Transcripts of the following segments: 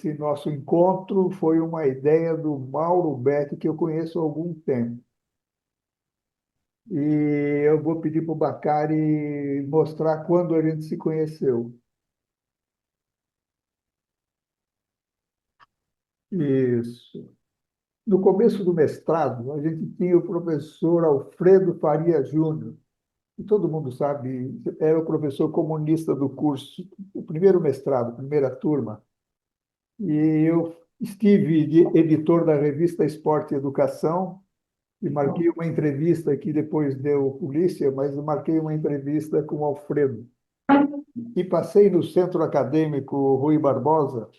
esse nosso encontro foi uma ideia do Mauro Betti, que eu conheço há algum tempo. E eu vou pedir para o Bacari mostrar quando a gente se conheceu. Isso. No começo do mestrado, a gente tinha o professor Alfredo Faria Júnior, que todo mundo sabe, era o professor comunista do curso, o primeiro mestrado, primeira turma. E eu estive de editor da revista Esporte e Educação e marquei uma entrevista que depois deu polícia, mas eu marquei uma entrevista com o Alfredo. E passei no Centro Acadêmico Rui Barbosa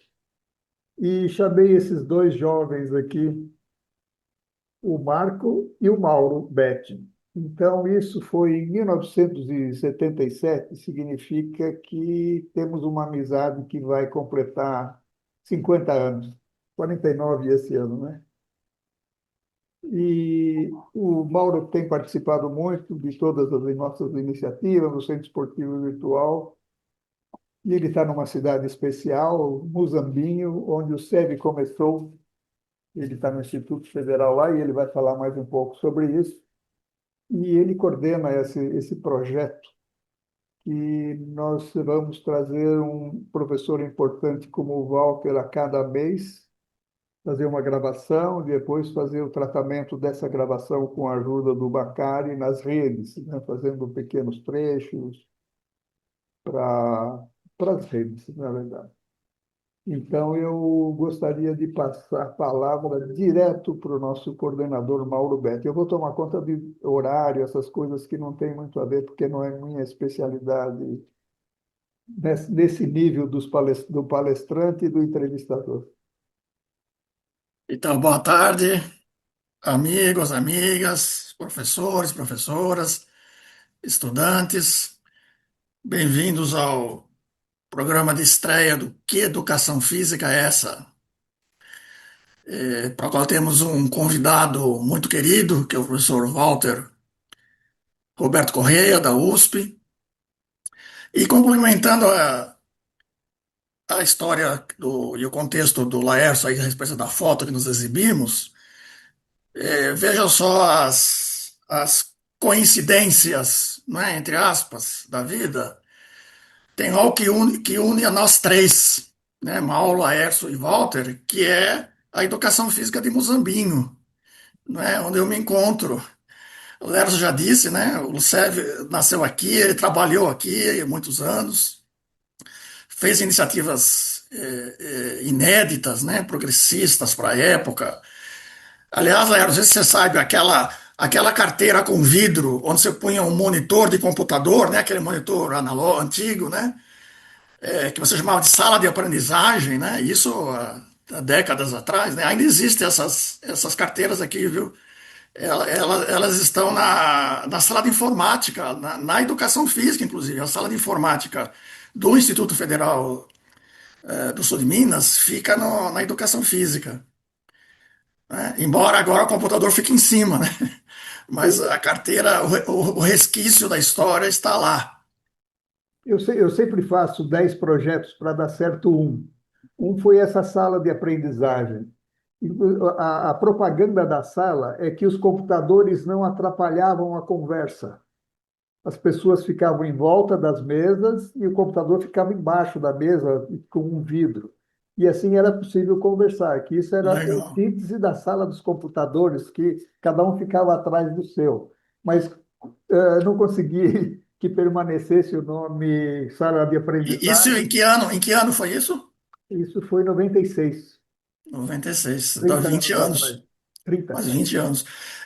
e chamei esses dois jovens aqui, o Marco e o Mauro Betti. Então, isso foi em 1977, significa que temos uma amizade que vai completar 50 anos, 49 esse ano, né? E o Mauro tem participado muito de todas as nossas iniciativas, no Centro Esportivo Virtual, e ele está numa cidade especial, Muzambinho, onde o SEB começou. Ele está no Instituto Federal lá e ele vai falar mais um pouco sobre isso. E ele coordena esse projeto que nós vamos trazer um professor importante como o Walter a cada mês, fazer uma gravação, depois fazer o tratamento dessa gravação com a ajuda do Bacari nas redes, né, fazendo pequenos trechos para as redes, na verdade. Então, eu gostaria de passar a palavra direto para o nosso coordenador Mauro Betti. Eu vou tomar conta de horário, essas coisas que não tem muito a ver, porque não é minha especialidade nesse nível do palestrante e do entrevistador. Então, boa tarde, amigos, amigas, professores, professoras, estudantes. Bem-vindos ao programa de estreia do Que Educação Física é essa? Para o qual temos um convidado muito querido, que é o professor Walter Roberto Correia, da USP. E complementando a história e o contexto do Laércio aí a respeito da foto que nos exibimos, vejam só as coincidências, não é, entre aspas, da vida. Tem algo que une a nós três, né, Mauro, Laércio e Walter, que é a educação física de Muzambinho, né, onde eu me encontro. O Laércio já disse, né, o Lucévio nasceu aqui, ele trabalhou aqui há muitos anos, fez iniciativas inéditas, né, progressistas para a época. Aliás, Laércio, não sei se você sabe, aquela carteira com vidro, onde você punha um monitor de computador, né, aquele monitor analógico antigo, né, que você chamava de sala de aprendizagem, né? Isso há décadas atrás, né? Ainda existem essas carteiras aqui, viu? Elas estão na sala de informática, na educação física, inclusive. A sala de informática do Instituto Federal do Sul de Minas fica na educação física, né? Embora agora o computador fique em cima, né? Mas a carteira, o resquício da história está lá. Eu sempre faço 10 projetos para dar certo um. Um foi essa sala de aprendizagem. E a propaganda da sala é que os computadores não atrapalhavam a conversa. As pessoas ficavam em volta das mesas e o computador ficava embaixo da mesa com um vidro. E assim era possível conversar, que isso era a Legal. antítese da sala dos computadores, que cada um ficava atrás do seu. Mas não consegui que permanecesse o nome sala de E isso aprendizagem. em que ano foi isso? Isso foi em 96, 96, dá 30 20 anos atrás. anos, 30, quase 20 anos.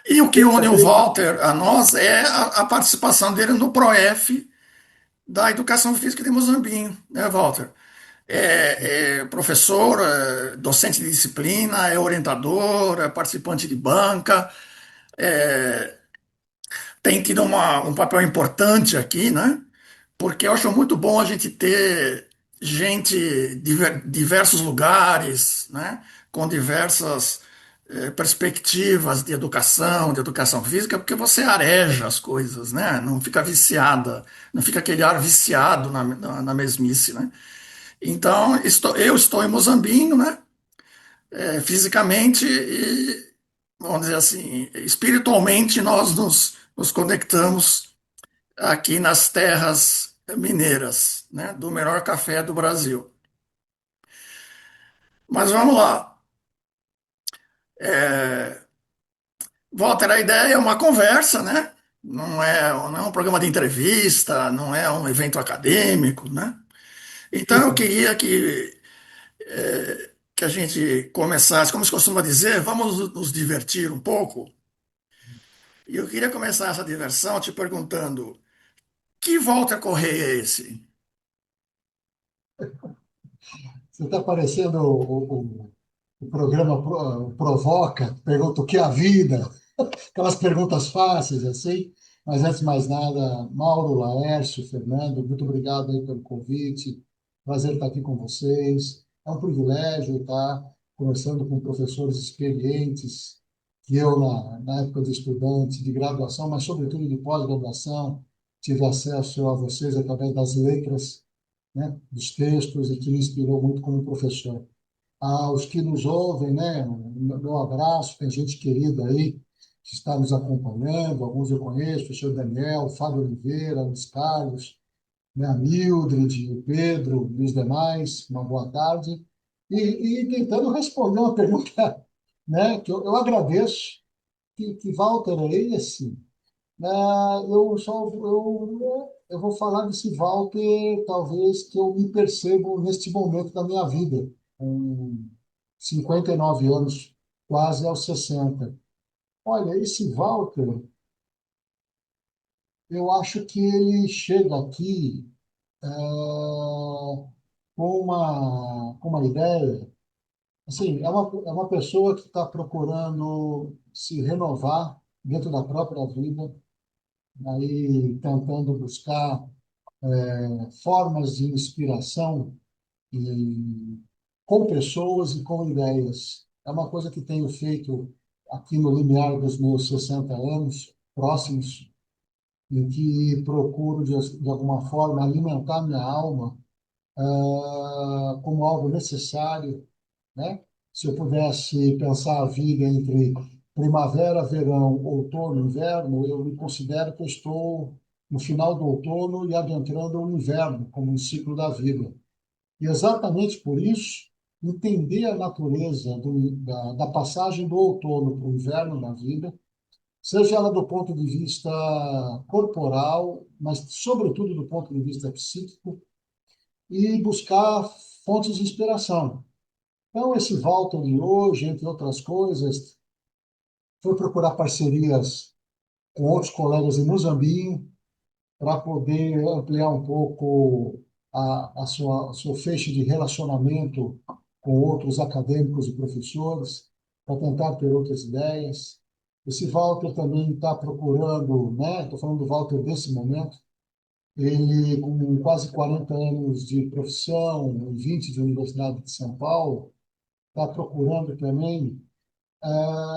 E o que 30, une o 30. Walter a nós é a participação dele no PROEF da Educação Física de Mozambinho, né, Walter? É professor, docente de disciplina, é orientador, é participante de banca, tem tido um papel importante aqui, né? Porque eu acho muito bom a gente ter gente de diversos lugares, né? Com diversas perspectivas de educação física, porque você areja as coisas, né? Não fica viciada, não fica aquele ar viciado na mesmice, né? Então, eu estou em Mozambique, né? Fisicamente e, vamos dizer assim, espiritualmente, nós nos conectamos aqui nas terras mineiras, né? Do melhor café do Brasil. Mas vamos lá. É, Walter, a ideia é uma conversa, né? Não é um programa de entrevista, não é um evento acadêmico, né? Então eu Isso. queria que a gente começasse, como se costuma dizer, vamos nos divertir um pouco. E eu queria começar essa diversão te perguntando: que Walter Correia é esse? Você está parecendo o programa o Provoca, pergunta o que é a vida, aquelas perguntas fáceis assim. Mas antes de mais nada, Mauro, Laércio, Fernando, muito obrigado aí pelo convite. Prazer estar aqui com vocês. É um privilégio estar conversando com professores experientes que eu, na época de estudante, de graduação, mas sobretudo de pós-graduação, tive acesso a vocês através das letras, né, dos textos e que me inspirou muito como professor. Aos que nos ouvem, né, meu abraço, tem gente querida aí que está nos acompanhando, alguns eu conheço, o senhor Daniel, o Fábio Oliveira, Luiz Carlos, né, a Mildred, o Pedro e os demais, uma boa tarde. E tentando responder uma pergunta, né, que eu agradeço, que Walter é esse? Eu vou falar desse Walter, talvez, que eu me percebo neste momento da minha vida, com 59 anos, quase aos 60. Olha, esse Walter, eu acho que ele chega aqui com uma ideia, assim, é uma pessoa que está procurando se renovar dentro da própria vida, aí tentando buscar formas de inspiração e, com pessoas e com ideias. É uma coisa que tenho feito aqui no limiar dos meus 60 anos próximos, em que procuro, de alguma forma, alimentar minha alma como algo necessário, né? Se eu pudesse pensar a vida entre primavera, verão, outono, inverno, eu me considero que eu estou no final do outono e adentrando o inverno, como um ciclo da vida. E exatamente por isso, entender a natureza da passagem do outono para o inverno na vida, seja ela do ponto de vista corporal, mas sobretudo do ponto de vista psíquico, e buscar fontes de inspiração. Então, esse Walter de hoje, entre outras coisas, foi procurar parcerias com outros colegas em Moçambique para poder ampliar um pouco o seu feixe de relacionamento com outros acadêmicos e professores, para tentar ter outras ideias. Esse Walter também está procurando, né? Estou falando do Walter desse momento, ele com quase 40 anos de profissão, 20 de Universidade de São Paulo, está procurando também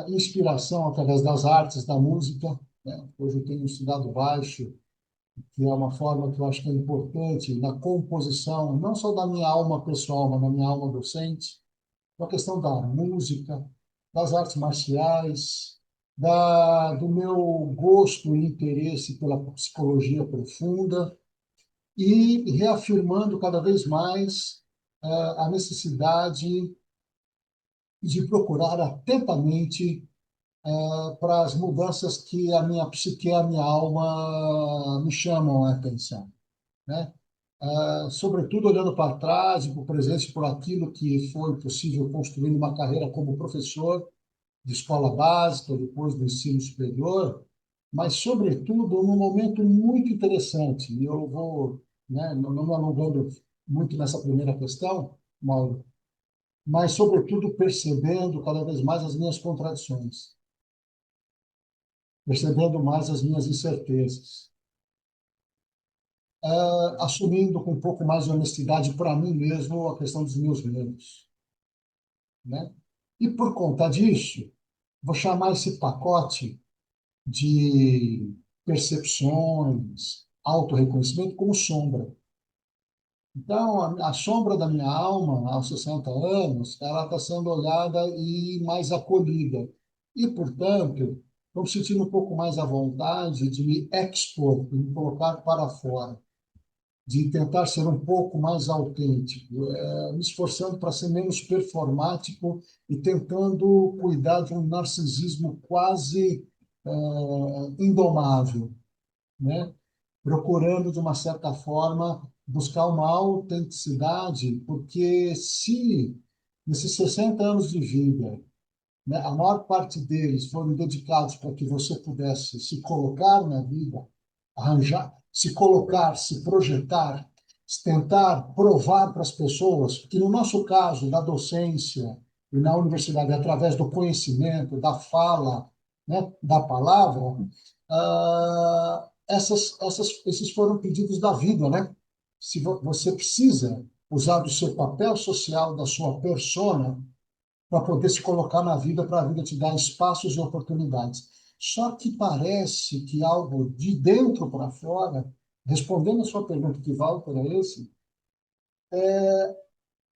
inspiração através das artes, da música, né? Hoje eu tenho estudado baixo, que é uma forma que eu acho que é importante na composição, não só da minha alma pessoal, mas da minha alma docente, a questão da música, das artes marciais, do meu gosto e interesse pela psicologia profunda e reafirmando cada vez mais a necessidade de procurar atentamente para as mudanças que a minha psique e a minha alma me chamam a atenção, né? Sobretudo olhando para trás e para o presente, por aquilo que foi possível construir uma carreira como professor de escola básica, depois do ensino superior, mas, sobretudo, num momento muito interessante. E eu vou, né, não me alongando muito nessa primeira questão, Mauro, mas, sobretudo, percebendo cada vez mais as minhas contradições, percebendo mais as minhas incertezas, assumindo com um pouco mais de honestidade para mim mesmo a questão dos meus medos, né? E por conta disso, vou chamar esse pacote de percepções, autorreconhecimento como sombra. Então, a sombra da minha alma, aos 60 anos, ela está sendo olhada e mais acolhida. E, portanto, estou me sentindo um pouco mais à vontade de me expor, de me colocar para fora, de tentar ser um pouco mais autêntico, me esforçando para ser menos performático e tentando cuidar de um narcisismo quase indomável, né? Procurando, de uma certa forma, buscar uma autenticidade, porque se nesses 60 anos de vida, né, a maior parte deles foram dedicados para que você pudesse se colocar na vida, arranjar, se colocar, se projetar, tentar provar para as pessoas que, no nosso caso, da docência e na universidade, através do conhecimento, da fala, né, da palavra, esses foram pedidos da vida, né? Se você precisa usar do seu papel social, da sua persona, para poder se colocar na vida, para a vida te dar espaços e oportunidades. Só que parece que algo de dentro para fora, respondendo a sua pergunta, que Walter é esse,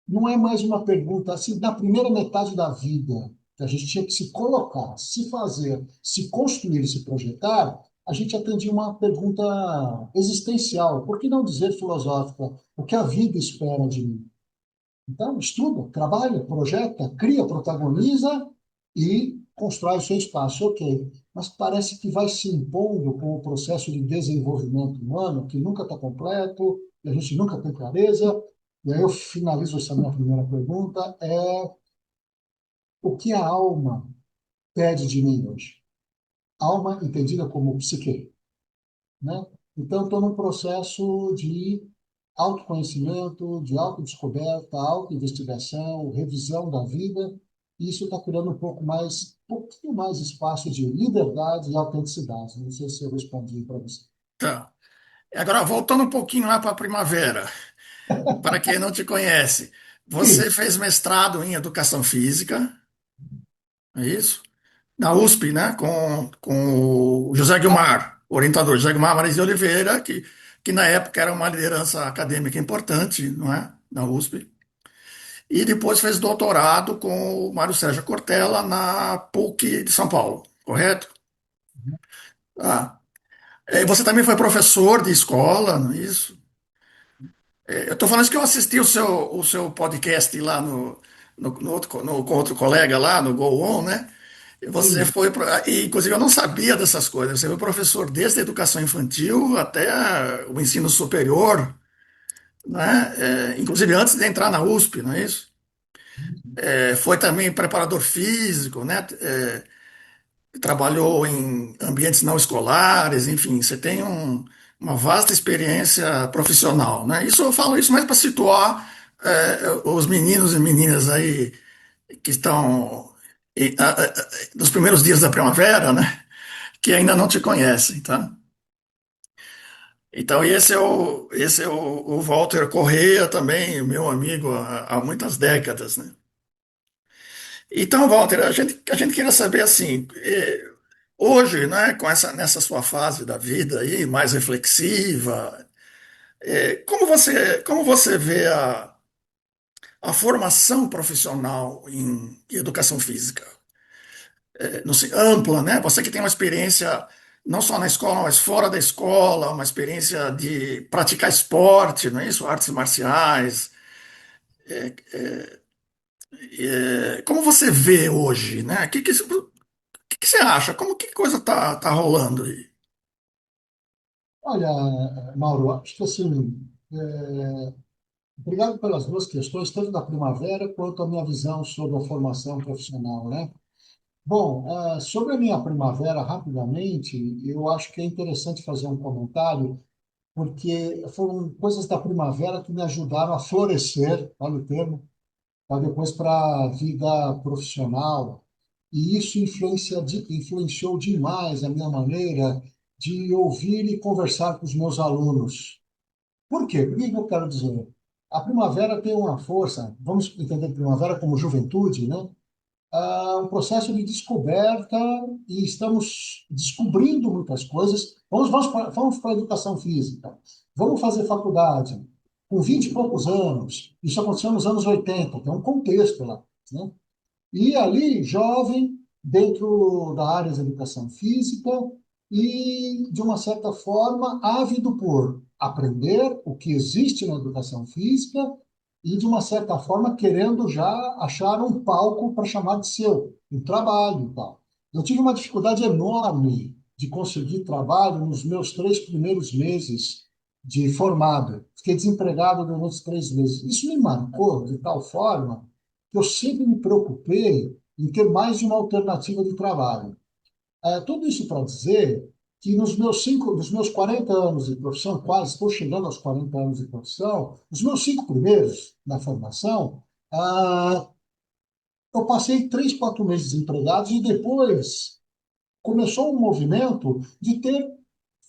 não é mais uma pergunta assim, na primeira metade da vida, que a gente tinha que se colocar, se fazer, se construir, se projetar, a gente atendia uma pergunta existencial, por que não dizer filosófica? O que a vida espera de mim? Então, estuda, trabalha, projeta, cria, protagoniza e constrói o seu espaço, ok. Mas parece que vai se impondo com o processo de desenvolvimento humano, que nunca está completo, e a gente nunca tem clareza. E aí eu finalizo essa minha primeira pergunta, o que a alma pede de mim hoje? Alma entendida como psique, né? Então, estou num processo de autoconhecimento, de autodescoberta, autoinvestigação, revisão da vida, e isso está criando um pouquinho mais espaço de liberdade e autenticidade. Não sei se eu respondi para você. Tá. Agora, voltando um pouquinho lá para a primavera, para quem não te conhece, você Isso, fez mestrado em educação física, é isso? Na USP, né? Com o José Guilmar, orientador José Guilmar Marins de Oliveira, que na época era uma liderança acadêmica importante, não é? Na USP. E depois fez doutorado com o Mário Sérgio Cortella na PUC de São Paulo, correto? Ah, você também foi professor de escola, não é isso? Eu estou falando isso que eu assisti o seu podcast lá com outro colega lá no Go On, né? E você sim, foi, e, inclusive eu não sabia dessas coisas. Você foi professor desde a educação infantil até o ensino superior, né? Inclusive antes de entrar na USP, não é isso? Foi também preparador físico, né? Trabalhou em ambientes não escolares, enfim, você tem uma vasta experiência profissional, né? Isso eu falo isso mais para situar os meninos e meninas aí que estão nos primeiros dias da primavera, né? Que ainda não te conhecem, tá? Então, esse é o Walter Correia também, meu amigo há muitas décadas, né? Então, Walter, a gente queria saber assim, hoje, né, nessa sua fase da vida aí, mais reflexiva, como você vê a formação profissional em educação física? Não sei, ampla, né? Você que tem uma experiência não só na escola, mas fora da escola, uma experiência de praticar esporte, não é isso? Artes marciais. Como você vê hoje, né? O que você acha? Que coisa tá rolando aí? olha, Mauro, acho que assim, obrigado pelas duas questões, tanto da primavera quanto a minha visão sobre a formação profissional, né? Bom, sobre a minha primavera, rapidamente, eu acho que é interessante fazer um comentário, porque foram coisas da primavera que me ajudaram a florescer, olha o termo, para depois para a vida profissional. E isso influenciou demais a minha maneira de ouvir e conversar com os meus alunos. Por quê? Por que que eu quero dizer? A primavera tem uma força, vamos entender primavera como juventude, né? Um processo de descoberta e estamos descobrindo muitas coisas. Vamos para a educação física. Vamos fazer faculdade. com 20 e poucos anos. Isso aconteceu nos anos 80, que é um contexto lá, né? E ali, jovem, dentro da área de educação física e, de uma certa forma, ávido por aprender o que existe na educação física e, de uma certa forma, querendo já achar um palco para chamar de seu, um trabalho e tal. Eu tive uma dificuldade enorme de conseguir trabalho nos meus 3 primeiros meses de formado. Fiquei desempregado durante os 3 meses. Isso me marcou de tal forma que eu sempre me preocupei em ter mais de uma alternativa de trabalho. Tudo isso para dizer que nos meus 40 anos de profissão, quase estou chegando aos 40 anos de profissão, os meus 5 primeiros na formação, eu passei 3, 4 meses desempregados e depois começou um movimento de ter,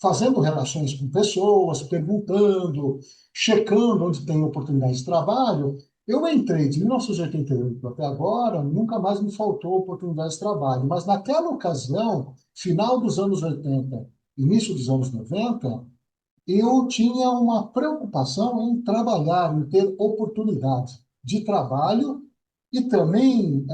fazendo relações com pessoas, perguntando, checando onde tem oportunidade de trabalho. Eu entrei de 1988 até agora, nunca mais me faltou oportunidade de trabalho, mas naquela ocasião, final dos anos 80, início dos anos 90, eu tinha uma preocupação em trabalhar, em ter oportunidade de trabalho e também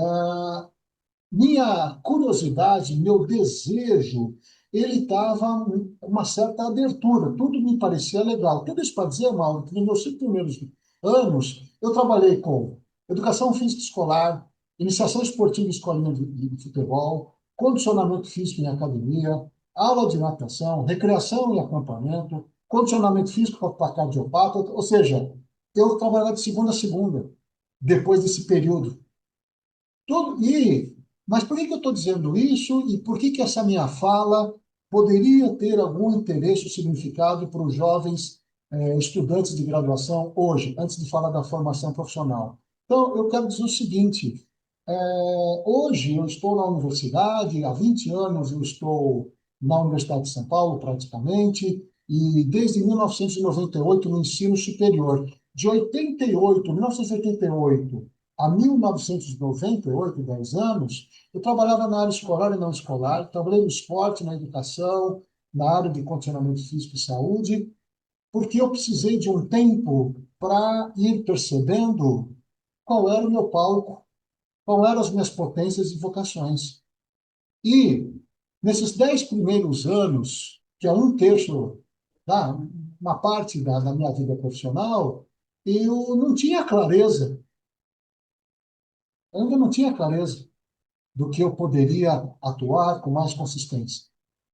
minha curiosidade, meu desejo, ele estava com uma certa abertura, tudo me parecia legal. Tudo isso para dizer, Mauro, que nos meus 5 primeiros anos eu trabalhei com educação física escolar, iniciação esportiva em escolinha de futebol, condicionamento físico em academia, aula de natação, recreação e acampamento, condicionamento físico para cardiopata, ou seja, eu trabalhava de segunda a segunda, depois desse período. Mas por que que eu estou dizendo isso e por que que essa minha fala poderia ter algum interesse ou significado para os jovens estudantes de graduação hoje, antes de falar da formação profissional? Então, eu quero dizer o seguinte: hoje eu estou na universidade, há 20 anos eu estou na Universidade de São Paulo, praticamente, e desde 1998 no ensino superior. De 1988 a 1998, 10 anos, eu trabalhava na área escolar e não escolar, trabalhei no esporte, na educação, na área de condicionamento físico e saúde, porque eu precisei de um tempo para ir percebendo qual era o meu palco, quais eram as minhas potências e vocações. E nesses 10 primeiros anos, que é um terço, tá, uma parte da minha vida profissional, eu não tinha clareza, eu ainda não tinha clareza do que eu poderia atuar com mais consistência.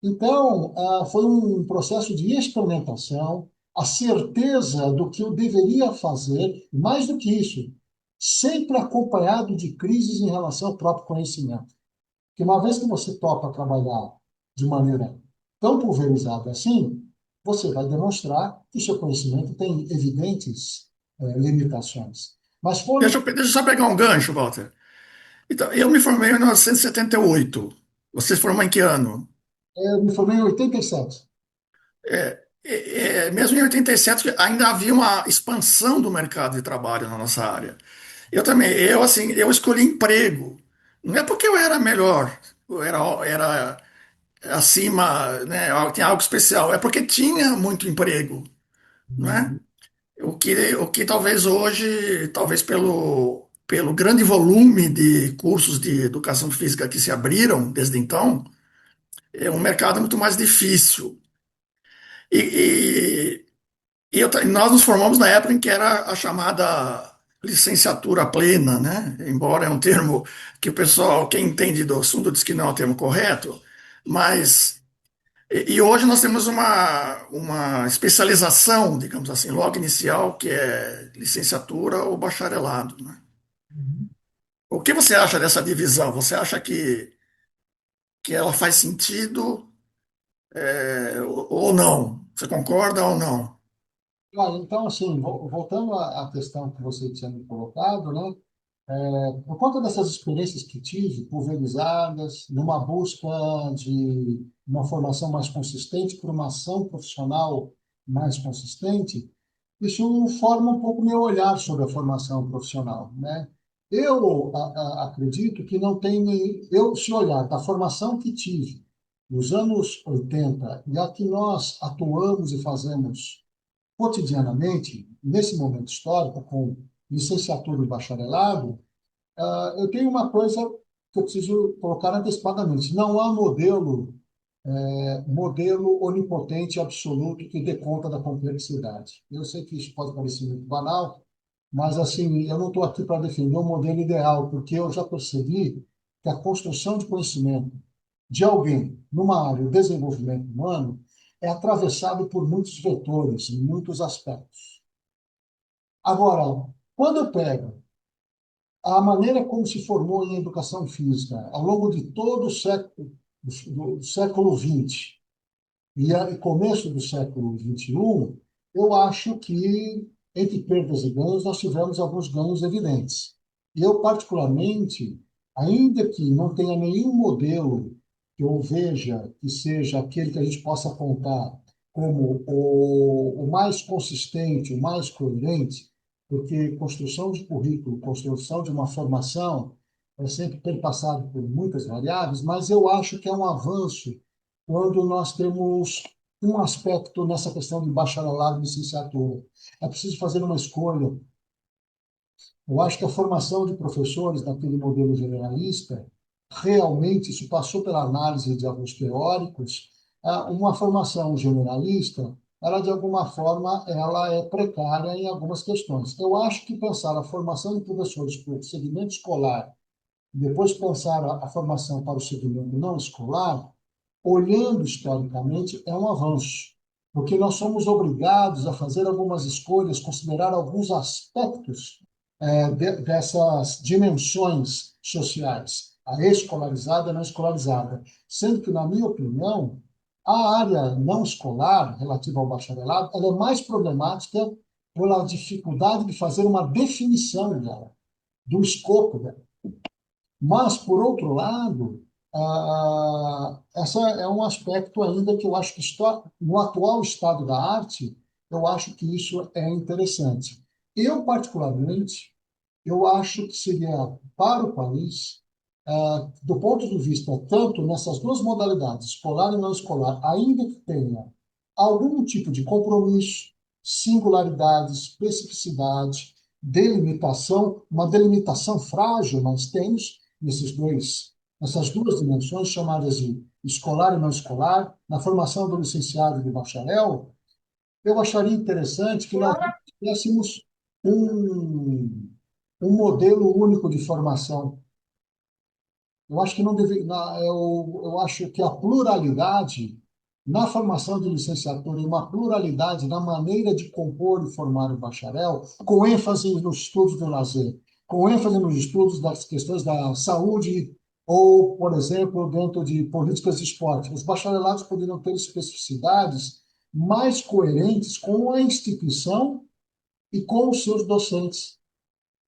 Então, foi um processo de experimentação, a certeza do que eu deveria fazer, e mais do que isso, sempre acompanhado de crises em relação ao próprio conhecimento. Que uma vez que você topa trabalhar de maneira tão pulverizada assim, você vai demonstrar que o seu conhecimento tem evidentes limitações. Mas foram, Deixa eu só pegar um gancho, Walter. Então, eu me formei em 1978. Você se formou em que ano? eu me formei em 87. Mesmo em 87, ainda havia uma expansão do mercado de trabalho na nossa área. Eu também, assim, eu escolhi emprego. Não é porque eu era melhor, era acima, né, tinha algo especial. É porque tinha muito emprego, né? Uhum. O que talvez hoje, talvez pelo grande volume de cursos de educação física que se abriram desde então, é um mercado muito mais difícil. E, nós nos formamos na época em que era a chamada licenciatura plena, né? Embora é um termo que o pessoal, quem entende do assunto, diz que não é o termo correto, mas. E hoje nós temos uma especialização, digamos assim, logo inicial, que é licenciatura ou bacharelado, né? O que você acha dessa divisão? Você acha que ela faz sentido, ou não? Você concorda ou não? Olha, então, assim, voltando à questão que você tinha me colocado, né? Por conta dessas experiências que tive, pulverizadas, numa busca de uma formação mais consistente, por uma ação profissional mais consistente, isso forma um pouco meu olhar sobre a formação profissional, né? Eu acredito que não tem eu se olhar da formação que tive nos anos 80 e a que nós atuamos e fazemos cotidianamente, nesse momento histórico, com licenciatura e bacharelado, eu tenho uma coisa que eu preciso colocar antecipadamente. Não há modelo onipotente absoluto que dê conta da complexidade. Eu sei que isso pode parecer muito banal, mas assim, eu não estou aqui para defender um modelo ideal, porque eu já percebi que a construção de conhecimento de alguém numa área de desenvolvimento humano é atravessado por muitos vetores, em muitos aspectos. Agora, quando eu pego a maneira como se formou em educação física ao longo de todo o século, do século XX e começo do século XXI, eu acho que, entre perdas e ganhos, nós tivemos alguns ganhos evidentes. E eu, particularmente, ainda que não tenha nenhum modelo que eu veja que seja aquele que a gente possa apontar como o mais consistente, o mais coerente, porque construção de currículo, construção de uma formação, é sempre perpassado por muitas variáveis, mas eu acho que é um avanço quando nós temos um aspecto nessa questão de bacharelado e licenciatura. É preciso fazer uma escolha. Eu acho que a formação de professores naquele modelo generalista, realmente, isso passou pela análise de alguns teóricos, uma formação generalista, ela, de alguma forma, ela é precária em algumas questões. Eu acho que pensar a formação de professores para o segmento escolar, depois pensar a formação para o segmento não escolar, olhando historicamente, é um avanço, porque nós somos obrigados a fazer algumas escolhas, considerar alguns aspectos dessas dimensões sociais, a escolarizada e a não escolarizada, sendo que, na minha opinião, a área não escolar, relativa ao bacharelado, ela é mais problemática pela dificuldade de fazer uma definição dela, do escopo dela. Mas, por outro lado, essa é um aspecto ainda que eu acho que no atual estado da arte, eu acho que isso é interessante. Eu, particularmente, eu acho que seria para o país, do ponto de vista tanto nessas duas modalidades, escolar e não escolar, ainda que tenha algum tipo de compromisso, singularidade, especificidade, delimitação, uma delimitação frágil, mas temos nessas duas dimensões chamadas de escolar e não escolar, na formação do licenciado e do bacharel, eu acharia interessante que nós tivéssemos um, um modelo único de formação. Eu acho que não deve, eu acho que a pluralidade na formação de licenciatura e uma pluralidade na maneira de compor e formar o bacharel, com ênfase nos estudos do lazer, com ênfase nos estudos das questões da saúde ou, por exemplo, dentro de políticas de esporte. Os bacharelados poderiam ter especificidades mais coerentes com a instituição e com os seus docentes.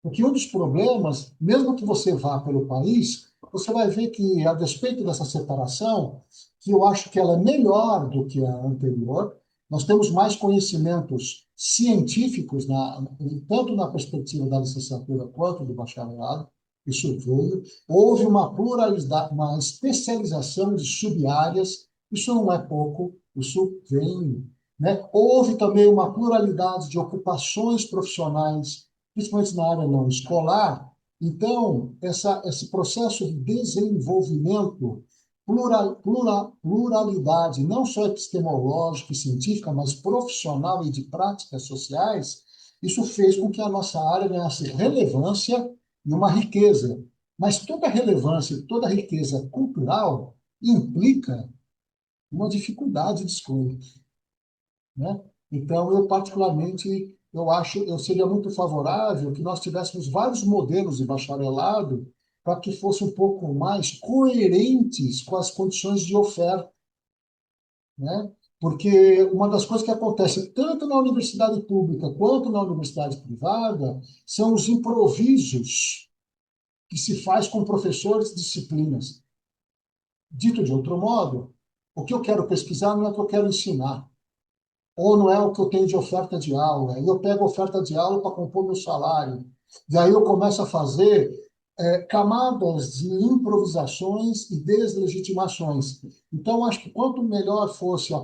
Porque um dos problemas, mesmo que você vá pelo país, você vai ver que, a despeito dessa separação, que eu acho que ela é melhor do que a anterior, nós temos mais conhecimentos científicos, tanto na perspectiva da licenciatura quanto do bacharelado, isso veio. Houve uma pluralidade, uma especialização de sub-áreas, isso não é pouco, isso vem. Né? Houve também uma pluralidade de ocupações profissionais, principalmente na área não escolar. Então, esse processo de desenvolvimento, pluralidade, não só epistemológica e científica, mas profissional e de práticas sociais, isso fez com que a nossa área ganhasse relevância e uma riqueza. Mas toda relevância, toda riqueza cultural implica uma dificuldade de escolha, né? Então, eu particularmente, eu seria muito favorável que nós tivéssemos vários modelos de bacharelado para que fossem um pouco mais coerentes com as condições de oferta, né? Porque uma das coisas que acontece tanto na universidade pública quanto na universidade privada são os improvisos que se faz com professores de disciplinas. Dito de outro modo, o que eu quero pesquisar não é o que eu quero ensinar, ou não é o que eu tenho de oferta de aula. E eu pego a oferta de aula para compor meu salário. E aí eu começo a fazer camadas de improvisações e deslegitimações. Então, acho que quanto melhor fosse a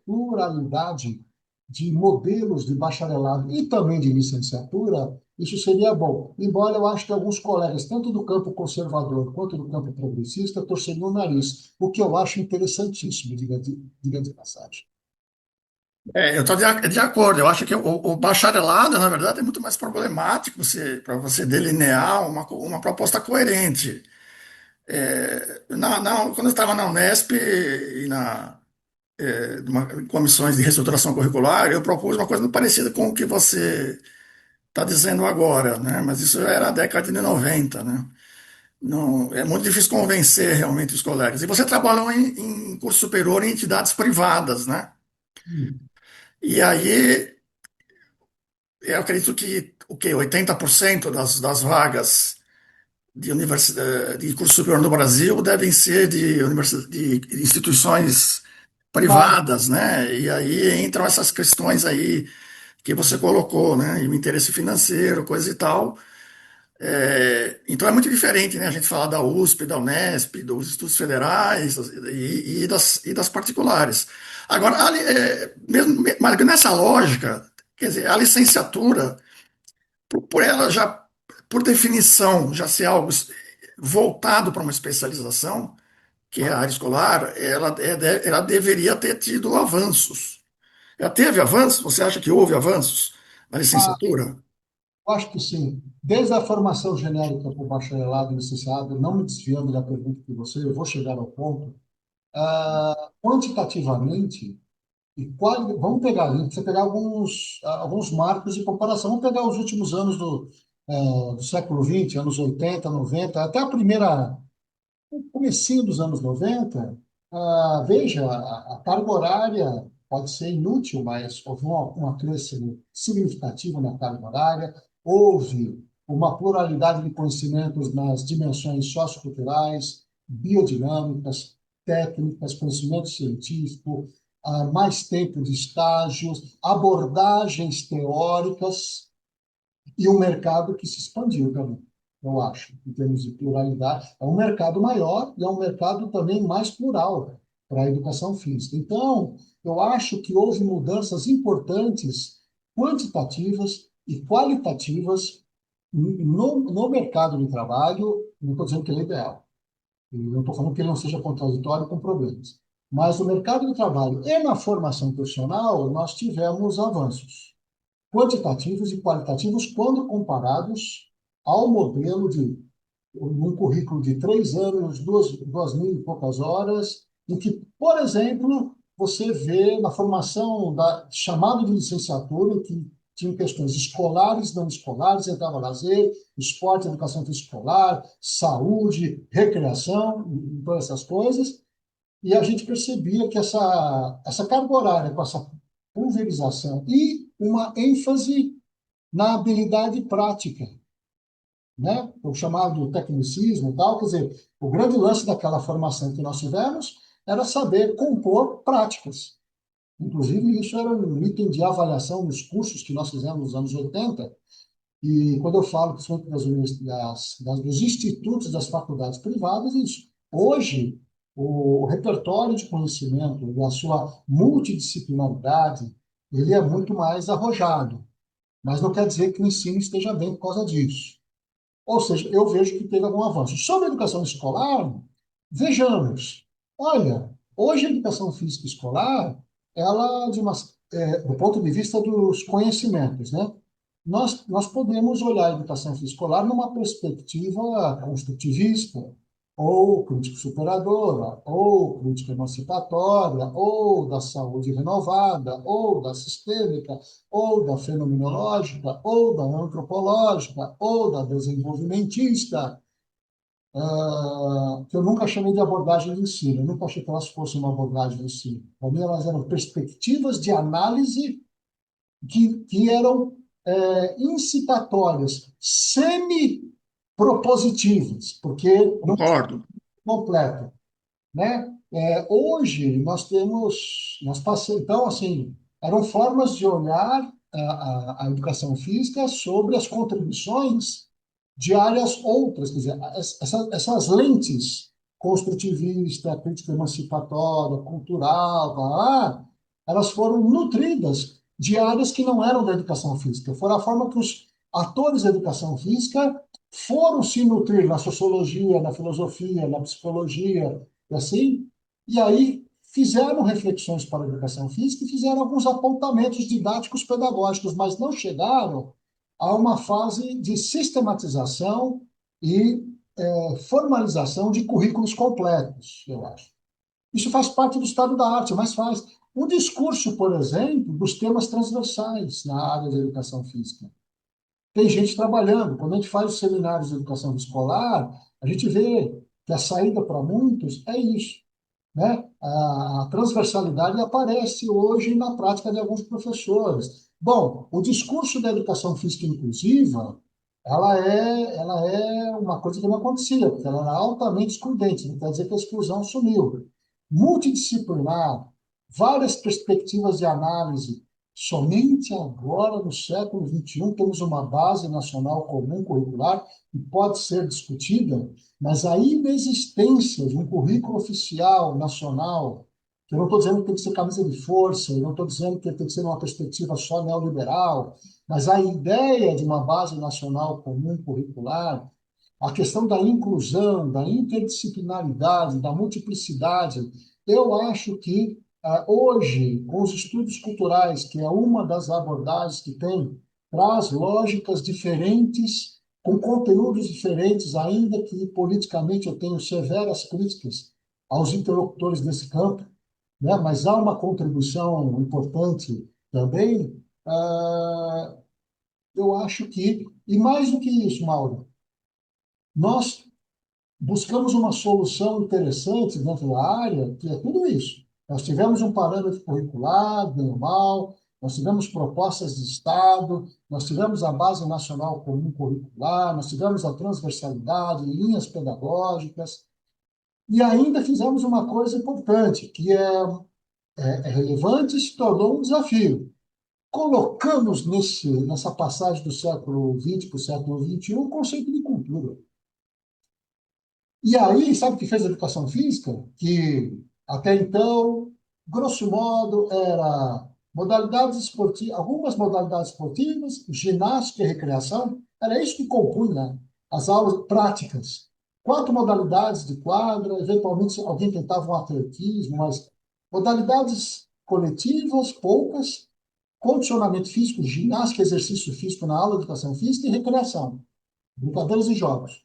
pluralidade de modelos de bacharelado e também de licenciatura, isso seria bom. Embora eu acho que alguns colegas, tanto do campo conservador quanto do campo progressista, torceriam o nariz, o que eu acho interessantíssimo, diga de passagem. Eu estou de acordo. Eu acho que o bacharelado, na verdade, é muito mais problemático para você delinear uma proposta coerente. Quando eu estava na Unesp e em comissões de reestruturação curricular, eu propus uma coisa muito parecida com o que você está dizendo agora, né? Mas isso era a década de 90, né? Não, é muito difícil convencer realmente os colegas. E você trabalhou em curso superior em entidades privadas, né? E aí, eu acredito que o quê? 80% das vagas de curso superior no Brasil devem ser de instituições Mas, privadas, né? E aí entram essas questões aí que você colocou, né? E o interesse financeiro, coisa e tal. Então é muito diferente, né? A gente falar da USP, da Unesp, dos institutos federais e das particulares. Agora, mas nessa lógica, quer dizer, a licenciatura, por ela já, por definição, já ser algo voltado para uma especialização, que é a área escolar, ela deveria ter tido avanços. Ela teve avanços? Você acha que houve avanços na licenciatura? eu acho que sim. Desde a formação genérica para o bacharelado e licenciado, não me desviando da pergunta de você, eu vou chegar ao ponto. Quantitativamente, vamos pegar, você pegar alguns marcos de comparação. Vamos pegar os últimos anos do século XX, anos 80, 90, até o comecinho dos anos 90. Veja, a carga horária pode ser inútil, mas houve um acréscimo significativo na carga horária, houve uma pluralidade de conhecimentos nas dimensões socioculturais, biodinâmicas, técnicas, conhecimento científico, mais tempo de estágios, abordagens teóricas e um mercado que se expandiu também, eu acho, em termos de pluralidade. É um mercado maior e é um mercado também mais plural para a educação física. Então, eu acho que houve mudanças importantes, quantitativas e qualitativas no mercado de trabalho. Não estou dizendo que ele é ideal, e não estou falando que ele não seja contraditório com problemas. Mas no mercado de trabalho e na formação profissional, nós tivemos avanços quantitativos e qualitativos quando comparados ao modelo de um currículo de 3 anos, duas mil e poucas horas, em que, por exemplo, você vê na formação chamado de licenciatura, em que tinham questões escolares, não escolares, entrava lazer, esporte, educação escolar, saúde, recreação, e todas essas coisas, e a gente percebia que essa carga horária, com essa pulverização e uma ênfase na habilidade prática, né? O chamado tecnicismo e tal, quer dizer, o grande lance daquela formação que nós tivemos era saber compor práticas. Inclusive, isso era um item de avaliação nos cursos que nós fizemos nos anos 80. E quando eu falo, principalmente dos institutos, das faculdades privadas, isso. Hoje, o repertório de conhecimento e a sua multidisciplinaridade, ele é muito mais arrojado. Mas não quer dizer que o ensino esteja bem por causa disso. Ou seja, eu vejo que teve algum avanço. Sobre a educação escolar, vejamos. Olha, hoje a educação física escolar, ela, do ponto de vista dos conhecimentos, né? Nós podemos olhar a educação física escolar numa perspectiva construtivista, ou crítica superadora, ou crítica emancipatória, ou da saúde renovada, ou da sistêmica, ou da fenomenológica, ou da antropológica, ou da desenvolvimentista, que eu nunca chamei de abordagem de ensino, eu nunca achei que elas fossem uma abordagem de ensino. Para mim, elas eram perspectivas de análise que eram incitatórias, semi-propositivas, porque não Concordo. completo, né? Hoje nós passamos, então assim, eram formas de olhar a educação física sobre as contribuições de áreas outras, quer dizer, essas lentes construtivista, crítica emancipatória, cultural, elas foram nutridas de áreas que não eram da educação física. Foi a forma que os atores da educação física foram se nutrir na sociologia, na filosofia, na psicologia, e assim, e aí fizeram reflexões para a educação física e fizeram alguns apontamentos didáticos pedagógicos, mas não chegaram a uma fase de sistematização e formalização de currículos completos, eu acho. Isso faz parte do estado da arte, mas faz. Um discurso, por exemplo, dos temas transversais na área da educação física. Tem gente trabalhando. Quando a gente faz os seminários de educação escolar, a gente vê que a saída para muitos é isso, né? A transversalidade aparece hoje na prática de alguns professores. Bom, o discurso da educação física inclusiva, ela é uma coisa que não acontecia, porque ela era altamente excludente, não quer dizer que a exclusão sumiu. Multidisciplinar, várias perspectivas de análise. Somente agora, no século XXI, temos uma base nacional comum curricular que pode ser discutida, mas a inexistência de um currículo oficial, nacional, que eu não estou dizendo que tem que ser camisa de força, eu não estou dizendo que tem que ser uma perspectiva só neoliberal, mas a ideia de uma base nacional comum curricular, a questão da inclusão, da interdisciplinaridade, da multiplicidade, eu acho que hoje, com os estudos culturais, que é uma das abordagens que tem, traz lógicas diferentes, com conteúdos diferentes, ainda que politicamente eu tenho severas críticas aos interlocutores desse campo, né? Mas há uma contribuição importante também. Eu acho que, e mais do que isso, Mauro, nós buscamos uma solução interessante dentro da área, que é tudo isso. Nós tivemos um parâmetro curricular, normal, nós tivemos propostas de Estado, nós tivemos a Base Nacional Comum Curricular, nós tivemos a transversalidade, linhas pedagógicas, e ainda fizemos uma coisa importante, que é relevante e se tornou um desafio. Colocamos nessa passagem do século XX para o século XXI o conceito de cultura. E aí, sabe o que fez a educação física? Que até então, grosso modo, era modalidades esportivas, algumas modalidades esportivas, ginástica e recreação, era isso que compunha as aulas práticas. Quatro modalidades de quadra, eventualmente alguém tentava um atletismo, mas modalidades coletivas, poucas, condicionamento físico, ginástica, exercício físico na aula de educação física e recreação, brincadeiras e jogos.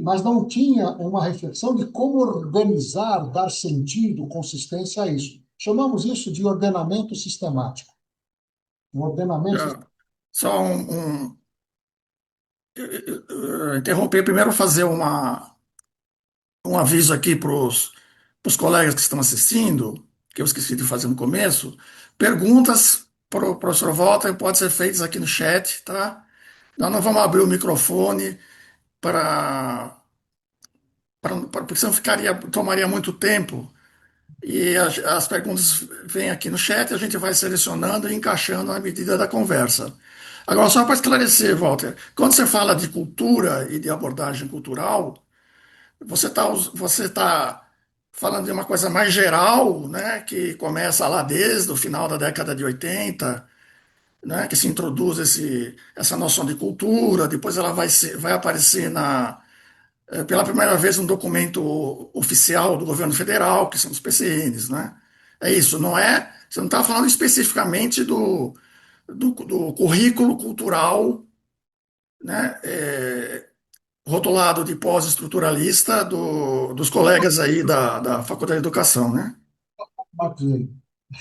Mas não tinha uma reflexão de como organizar, dar sentido, consistência a isso. Chamamos isso de ordenamento sistemático. Um ordenamento. Já. Só interromper primeiro fazer um aviso aqui para os colegas que estão assistindo, que eu esqueci de fazer no começo. Perguntas para o professor Walter podem ser feitas aqui no chat, tá? Nós não vamos abrir o microfone para, porque senão tomaria muito tempo. E as perguntas vêm aqui no chat, a gente vai selecionando e encaixando à medida da conversa. Agora, só para esclarecer, Walter, quando você fala de cultura e de abordagem cultural, você tá falando de uma coisa mais geral, né, que começa lá desde o final da década de 80, né, que se introduz essa noção de cultura, depois ela vai aparecer pela primeira vez um documento oficial do governo federal, que são os PCNs, né? É isso, não é? Você não está falando especificamente do currículo cultural, né? Rotulado de pós-estruturalista dos colegas aí da Faculdade de Educação, né? Marcos Neira.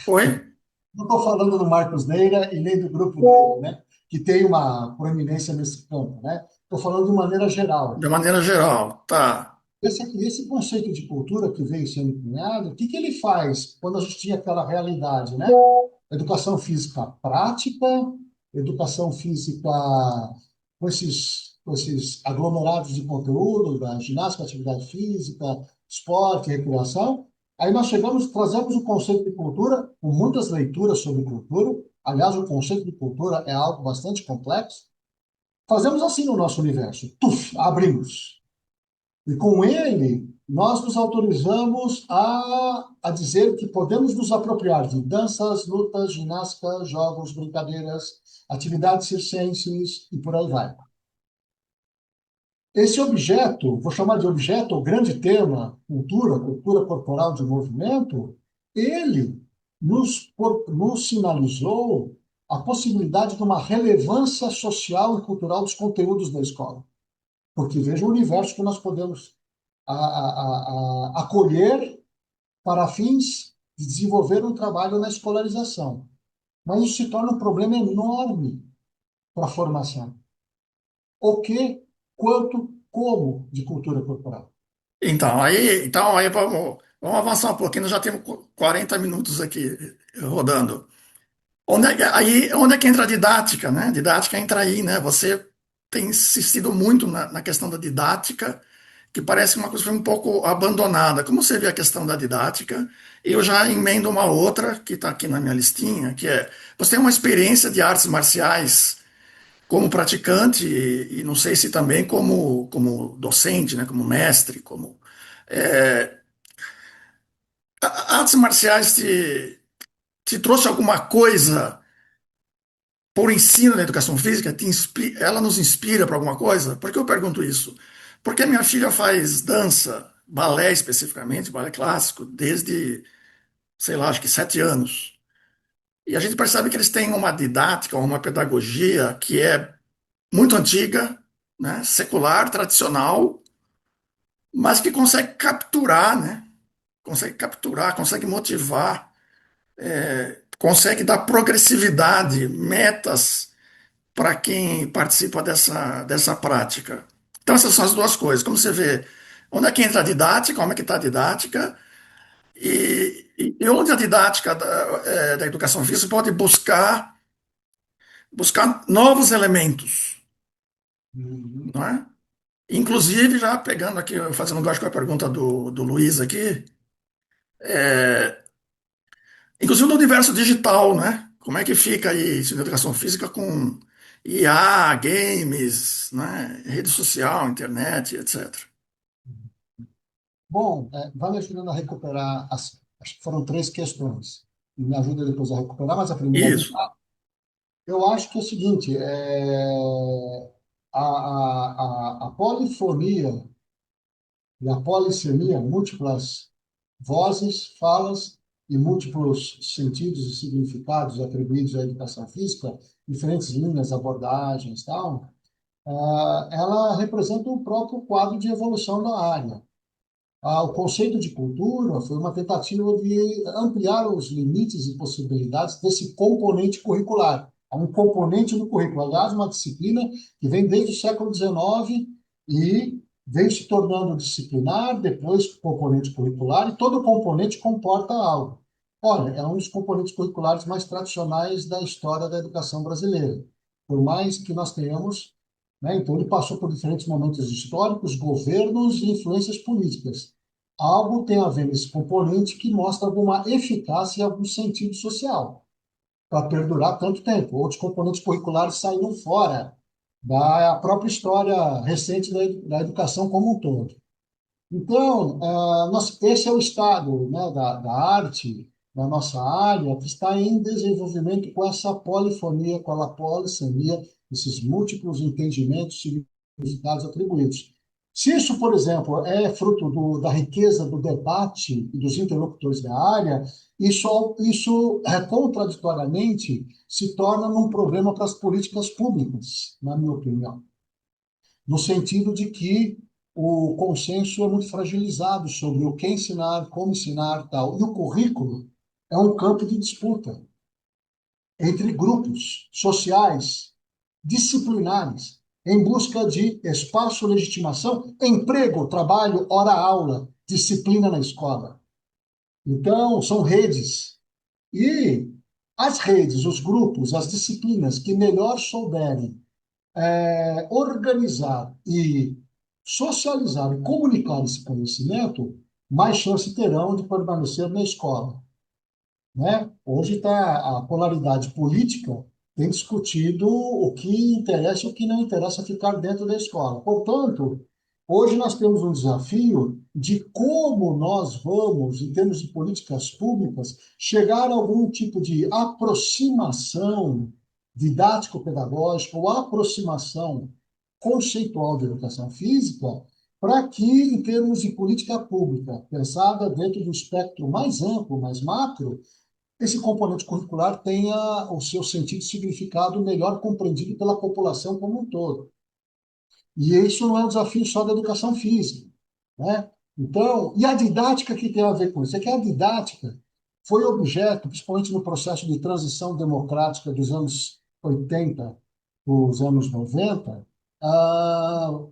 Oi? Não estou falando do Marcos Neira e nem do grupo dele, né? Que tem uma proeminência nesse campo, né? Estou falando de maneira De geral. maneira geral, tá. Esse conceito de cultura que veio sendo cunhado, o que que ele faz quando a gente tinha aquela realidade, né? Educação física prática, educação física com esses aglomerados de conteúdo, da ginástica, atividade física, esporte, recreação. Aí nós trazemos o conceito de cultura, com muitas leituras sobre cultura. Aliás, o conceito de cultura é algo bastante complexo. Fazemos assim no nosso universo. Tuf, abrimos. E com ele, nós nos autorizamos a dizer que podemos nos apropriar de danças, lutas, ginástica, jogos, brincadeiras, atividades circenses e por aí vai. Esse objeto, vou chamar de objeto, o grande tema, cultura, cultura corporal de movimento, ele nos sinalizou a possibilidade de uma relevância social e cultural dos conteúdos da escola. Porque veja o universo que nós podemos acolher para fins de desenvolver um trabalho na escolarização. Mas isso se torna um problema enorme para a formação. O que, quanto, como de cultura corporal? Então aí vamos avançar um pouquinho, nós já temos 40 minutos aqui rodando. Onde é que entra a didática, né? Didática entra aí, né? Você tem insistido muito na questão da didática, que parece uma coisa que foi um pouco abandonada. Como você vê a questão da didática? Eu já emendo uma outra que está aqui na minha listinha, que é, você tem uma experiência de artes marciais como praticante e não sei se também como docente, né? Como mestre, como... é, artes marciais te trouxe alguma coisa por ensino da educação física, ela nos inspira para alguma coisa? Por que eu pergunto isso? Porque minha filha faz dança, balé especificamente, balé clássico, desde, sei lá, acho que 7 anos. E a gente percebe que eles têm uma didática, uma pedagogia que é muito antiga, né, secular, tradicional, mas que consegue capturar, né? Consegue capturar, consegue motivar, consegue dar progressividade, metas para quem participa dessa prática. Então, essas são as duas coisas. Como você vê, onde é que entra a didática, como é que está a didática, e onde a didática da educação física pode buscar novos elementos, Uhum. não é? Inclusive, já pegando aqui, fazendo um gancho com a pergunta do Luiz aqui, inclusive no universo digital, né? Como é que fica aí isso na educação física com IA, games, né? Rede social, internet, etc. Bom, vai me ajudando a recuperar acho que foram três questões. E me ajuda depois a recuperar, mas a primeira, Isso, eu acho que é o seguinte, a polifonia e a polissemia, múltiplas vozes, falas e múltiplos sentidos e significados atribuídos à educação física, diferentes linhas, abordagens, tal, ela representa o próprio quadro de evolução da área. O conceito de cultura foi uma tentativa de ampliar os limites e possibilidades desse componente curricular. Há um componente no currículo, aliás, uma disciplina que vem desde o século XIX e vem se tornando disciplinar, depois componente curricular, e todo componente comporta algo. Olha, é um dos componentes curriculares mais tradicionais da história da educação brasileira. Por mais que nós tenhamos, né, então ele passou por diferentes momentos históricos, governos e influências políticas. Algo tem a ver nesse componente que mostra alguma eficácia e algum sentido social para perdurar tanto tempo. Outros componentes curriculares saíram fora da própria história recente da educação como um todo. Então, esse é o estado, né, da arte, da nossa área, que está em desenvolvimento com essa polifonia, com a polissemia, esses múltiplos entendimentos, significados atribuídos. Se isso, por exemplo, é fruto da riqueza do debate e dos interlocutores da área, isso contraditoriamente, se torna um problema para as políticas públicas, na minha opinião, no sentido de que o consenso é muito fragilizado sobre o que ensinar, como ensinar, tal. E o currículo é um campo de disputa entre grupos sociais, disciplinares, em busca de espaço, legitimação, emprego, trabalho, hora-aula, disciplina na escola. Então, são redes. E as redes, os grupos, as disciplinas que melhor souberem organizar e socializar e comunicar esse conhecimento, mais chance terão de permanecer na escola, né? Hoje tá a polaridade política tem discutido o que interessa e o que não interessa ficar dentro da escola. Portanto, Hoje nós temos um desafio de como nós vamos, em termos de políticas públicas, chegar a algum tipo de aproximação didático-pedagógica ou aproximação conceitual de educação física, para que, em termos de política pública, pensada dentro do espectro mais amplo, mais macro, esse componente curricular tenha o seu sentido e significado melhor compreendido pela população como um todo. E isso não é um desafio só da educação física, né? Então, e a didática que tem a ver com isso? É que a didática foi objeto, principalmente no processo de transição democrática dos anos 80, dos anos 90, ah,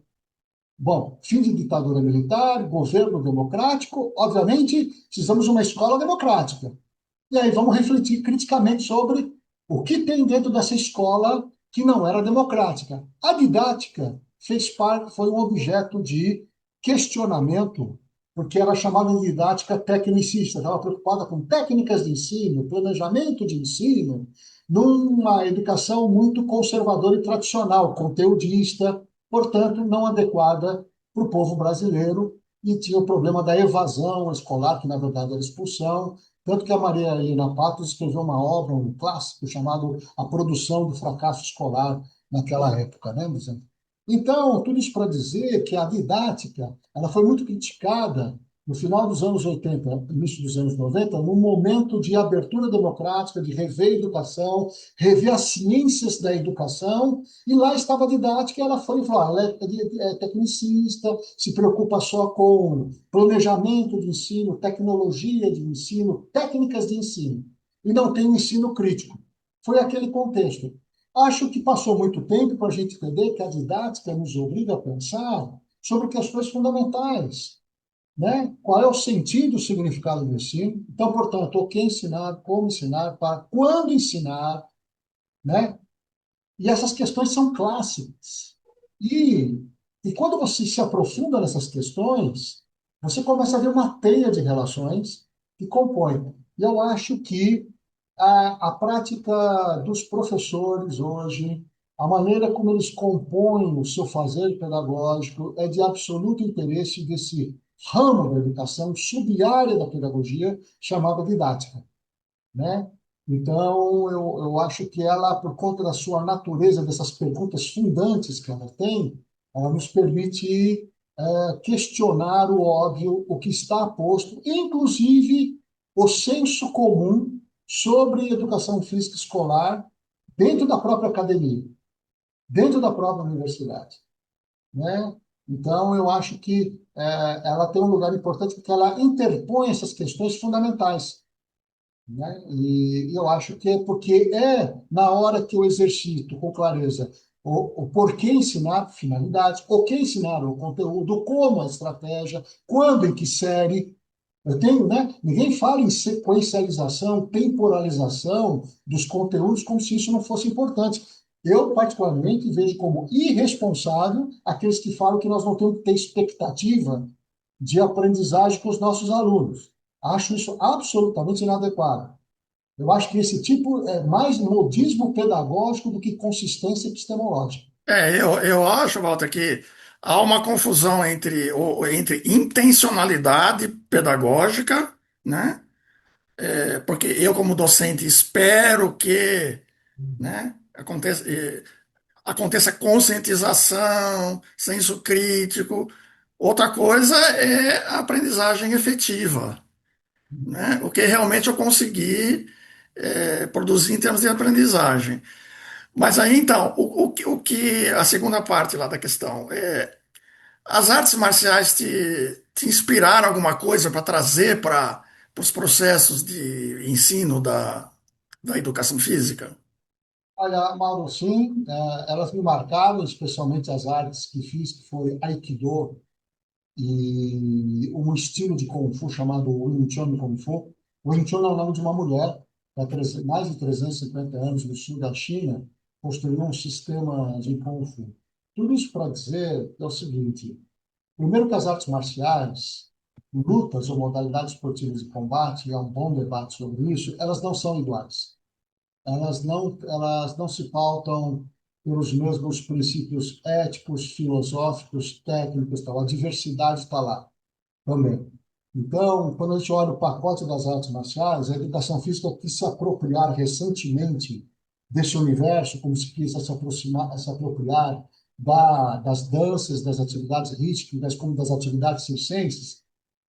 bom, fim de ditadura militar, governo democrático, obviamente precisamos de uma escola democrática. E aí vamos refletir criticamente sobre o que tem dentro dessa escola que não era democrática. A didática fez parte, foi um objeto de questionamento, porque era chamada de didática tecnicista, estava preocupada com técnicas de ensino, planejamento de ensino, numa educação muito conservadora e tradicional, conteudista, portanto, não adequada para o povo brasileiro, e tinha o problema da evasão escolar, que na verdade era expulsão, tanto que a Maria Helena Patos escreveu uma obra, um clássico, chamado A Produção do Fracasso Escolar, naquela época, né, Luciano? Então, tudo isso para dizer que a didática ela foi muito criticada no final dos anos 80, início dos anos 90, no momento de abertura democrática, de rever a educação, rever as ciências da educação, e lá estava a didática, e ela foi e falou, ela é tecnicista, se preocupa só com planejamento de ensino, tecnologia de ensino, técnicas de ensino, e não tem um ensino crítico. Foi aquele contexto. Acho que passou muito tempo para a gente entender que a didática nos obriga a pensar sobre questões fundamentais, né? Qual é o sentido, o significado do ensino? Então, portanto, o que ensinar, como ensinar, para quando ensinar, né? E essas questões são clássicas. E, e quando você se aprofunda nessas questões, você começa a ver uma teia de relações que compõem. E eu acho que a prática dos professores hoje, a maneira como eles compõem o seu fazer pedagógico, é de absoluto interesse desse ramo da educação, sub-área da pedagogia, chamada didática, né? Então, eu acho que ela, por conta da sua natureza, dessas perguntas fundantes que ela tem, ela nos permite questionar o óbvio, o que está posto, inclusive o senso comum sobre educação física escolar dentro da própria academia, dentro da própria universidade, né? Então, eu acho que ela tem um lugar importante porque ela interpõe essas questões fundamentais, né? E eu acho que é porque é na hora que eu exercito com clareza o porquê ensinar, finalidade, o que ensinar o conteúdo, como a estratégia, quando, em que série. Eu tenho, né? Ninguém fala em sequencialização, temporalização dos conteúdos como se isso não fosse importante. Eu, particularmente, vejo como irresponsável aqueles que falam que nós não temos que ter expectativa de aprendizagem com os nossos alunos. Acho isso absolutamente inadequado. Eu acho que esse tipo é mais modismo pedagógico do que consistência epistemológica. Eu acho, Walter, que há uma confusão entre intencionalidade pedagógica, né? Porque eu, como docente, espero que, né, aconteça conscientização, senso crítico. Outra coisa é a aprendizagem efetiva, né? O que realmente eu consegui produzir em termos de aprendizagem. Mas aí então, o que a segunda parte lá da questão é as artes marciais te inspiraram alguma coisa para trazer para os processos de ensino da educação física? Olha, Mauro, sim, elas me marcaram, especialmente as artes que fiz, que foi Aikido e um estilo de Kung Fu chamado Wing Chun Kung Fu. Wing Chun é o nome de uma mulher que há mais de 350 anos no sul da China construiu um sistema de Kung Fu. Tudo isso para dizer é o seguinte: primeiro que as artes marciais, lutas ou modalidades esportivas de combate, e há um bom debate sobre isso, elas não são iguais. Elas não se pautam pelos mesmos princípios éticos, filosóficos, técnicos, tal. A diversidade está lá também. Então, quando a gente olha o pacote das artes marciais, a educação física quis se apropriar recentemente desse universo, como se quis se aproximar, se apropriar das danças, das atividades rítmicas, como das atividades circenses,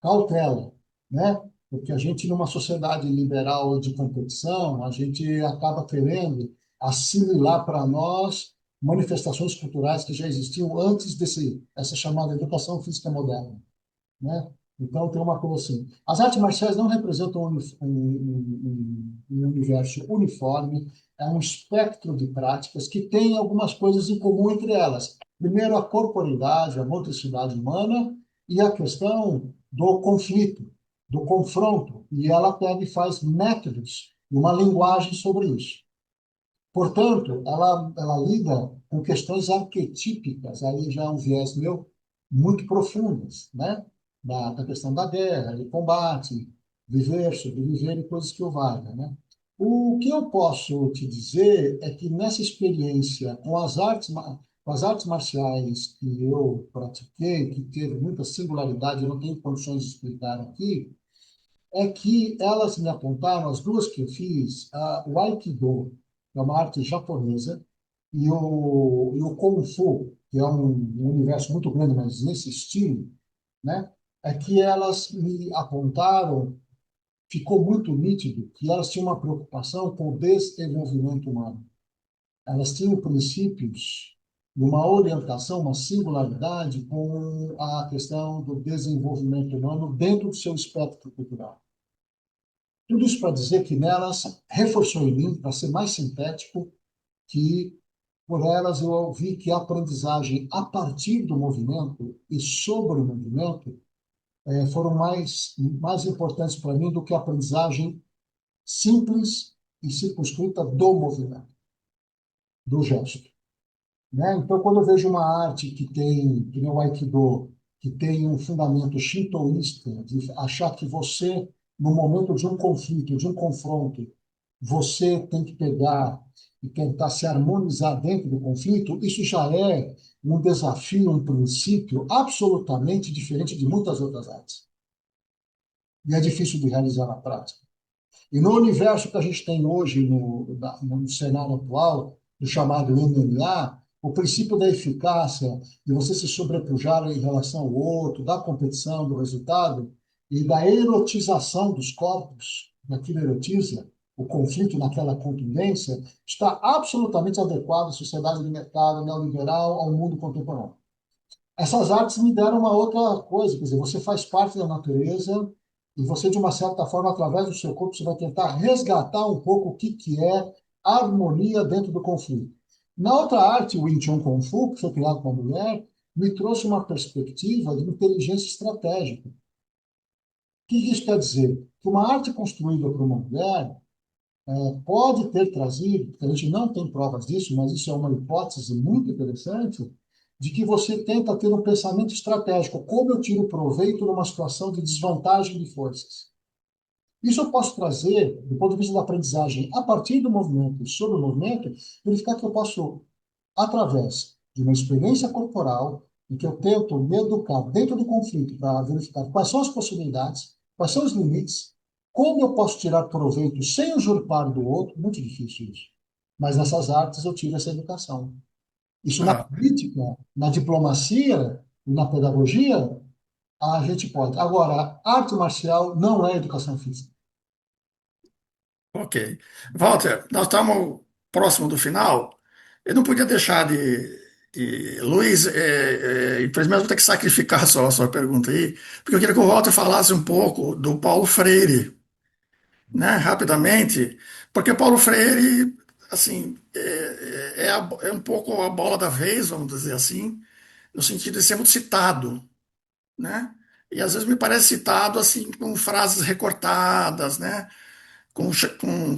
cautela, né? Porque a gente, numa sociedade liberal de competição, a gente acaba querendo assimilar para nós manifestações culturais que já existiam antes essa chamada educação física moderna, né? Então, tem uma coisa assim. As artes marciais não representam um universo uniforme, é um espectro de práticas que tem algumas coisas em comum entre elas. Primeiro, a corporeidade, a motricidade humana e a questão do conflito, do confronto. E ela pega e faz métodos e uma linguagem sobre isso. Portanto, ela lida com questões arquetípicas, aí já é um viés meu, muito profundas, né? Da questão da guerra, do combate, viver, sobreviver e coisas que o valha, né? O que eu posso te dizer é que nessa experiência com as artes marciais que eu pratiquei, que teve muita singularidade, eu não tenho condições de explicar aqui, é que elas me apontaram, as duas que eu fiz, o Aikido, que é uma arte japonesa, e o Kung Fu, que é um universo muito grande, mas nesse estilo, né? É que elas me apontaram, ficou muito nítido que elas tinham uma preocupação com o desenvolvimento humano. Elas tinham princípios, uma orientação, uma singularidade com a questão do desenvolvimento humano dentro do seu espectro cultural. Tudo isso para dizer que nelas reforçou em mim, para ser mais sintético, que por elas eu vi que a aprendizagem a partir do movimento e sobre o movimento foram mais importantes para mim do que a aprendizagem simples e circunscrita do movimento, do gesto, né? Então, quando eu vejo uma arte que nem o Aikido, que tem um fundamento shintoísta, de achar que você, no momento de um conflito, de um confronto, você tem que pegar e tentar se harmonizar dentro do conflito, isso já é um desafio, um princípio absolutamente diferente de muitas outras artes. E é difícil de realizar na prática. E no universo que a gente tem hoje, no cenário atual, do chamado MMA, o princípio da eficácia, de você se sobrepujar em relação ao outro, da competição, do resultado, e da erotização dos corpos, daquilo erotiza, o conflito naquela contundência, está absolutamente adequado à sociedade de mercado neoliberal, ao mundo contemporâneo. Essas artes me deram uma outra coisa, quer dizer, você faz parte da natureza e você, de uma certa forma, através do seu corpo, você vai tentar resgatar um pouco o que é a harmonia dentro do conflito. Na outra arte, o Wing Chun Kung Fu, que foi criado por uma mulher, me trouxe uma perspectiva de inteligência estratégica. O que isso quer dizer? Que uma arte construída por uma mulher pode ter trazido, porque a gente não tem provas disso, mas isso é uma hipótese muito interessante, de que você tenta ter um pensamento estratégico. Como eu tiro proveito numa situação de desvantagem de forças? Isso eu posso trazer, do ponto de vista da aprendizagem, a partir do movimento, sobre o movimento, verificar que eu posso, através de uma experiência corporal, em que eu tento me educar dentro do conflito para verificar quais são as possibilidades, quais são os limites, como eu posso tirar proveito sem usurpar do outro, muito difícil isso. Mas nessas artes eu tiro essa educação. Isso na Ah, política, na diplomacia, na pedagogia, a gente pode. Agora, arte marcial não é educação física. ok. Walter, nós estamos próximo do final. Eu não podia deixar Luiz, infelizmente vou ter que sacrificar a sua pergunta aí, porque eu queria que o Walter falasse um pouco do Paulo Freire, né, rapidamente, porque Paulo Freire, assim, é um pouco a bola da vez, vamos dizer assim, no sentido de ser muito citado, né? E às vezes me parece citado assim com frases recortadas, né? Com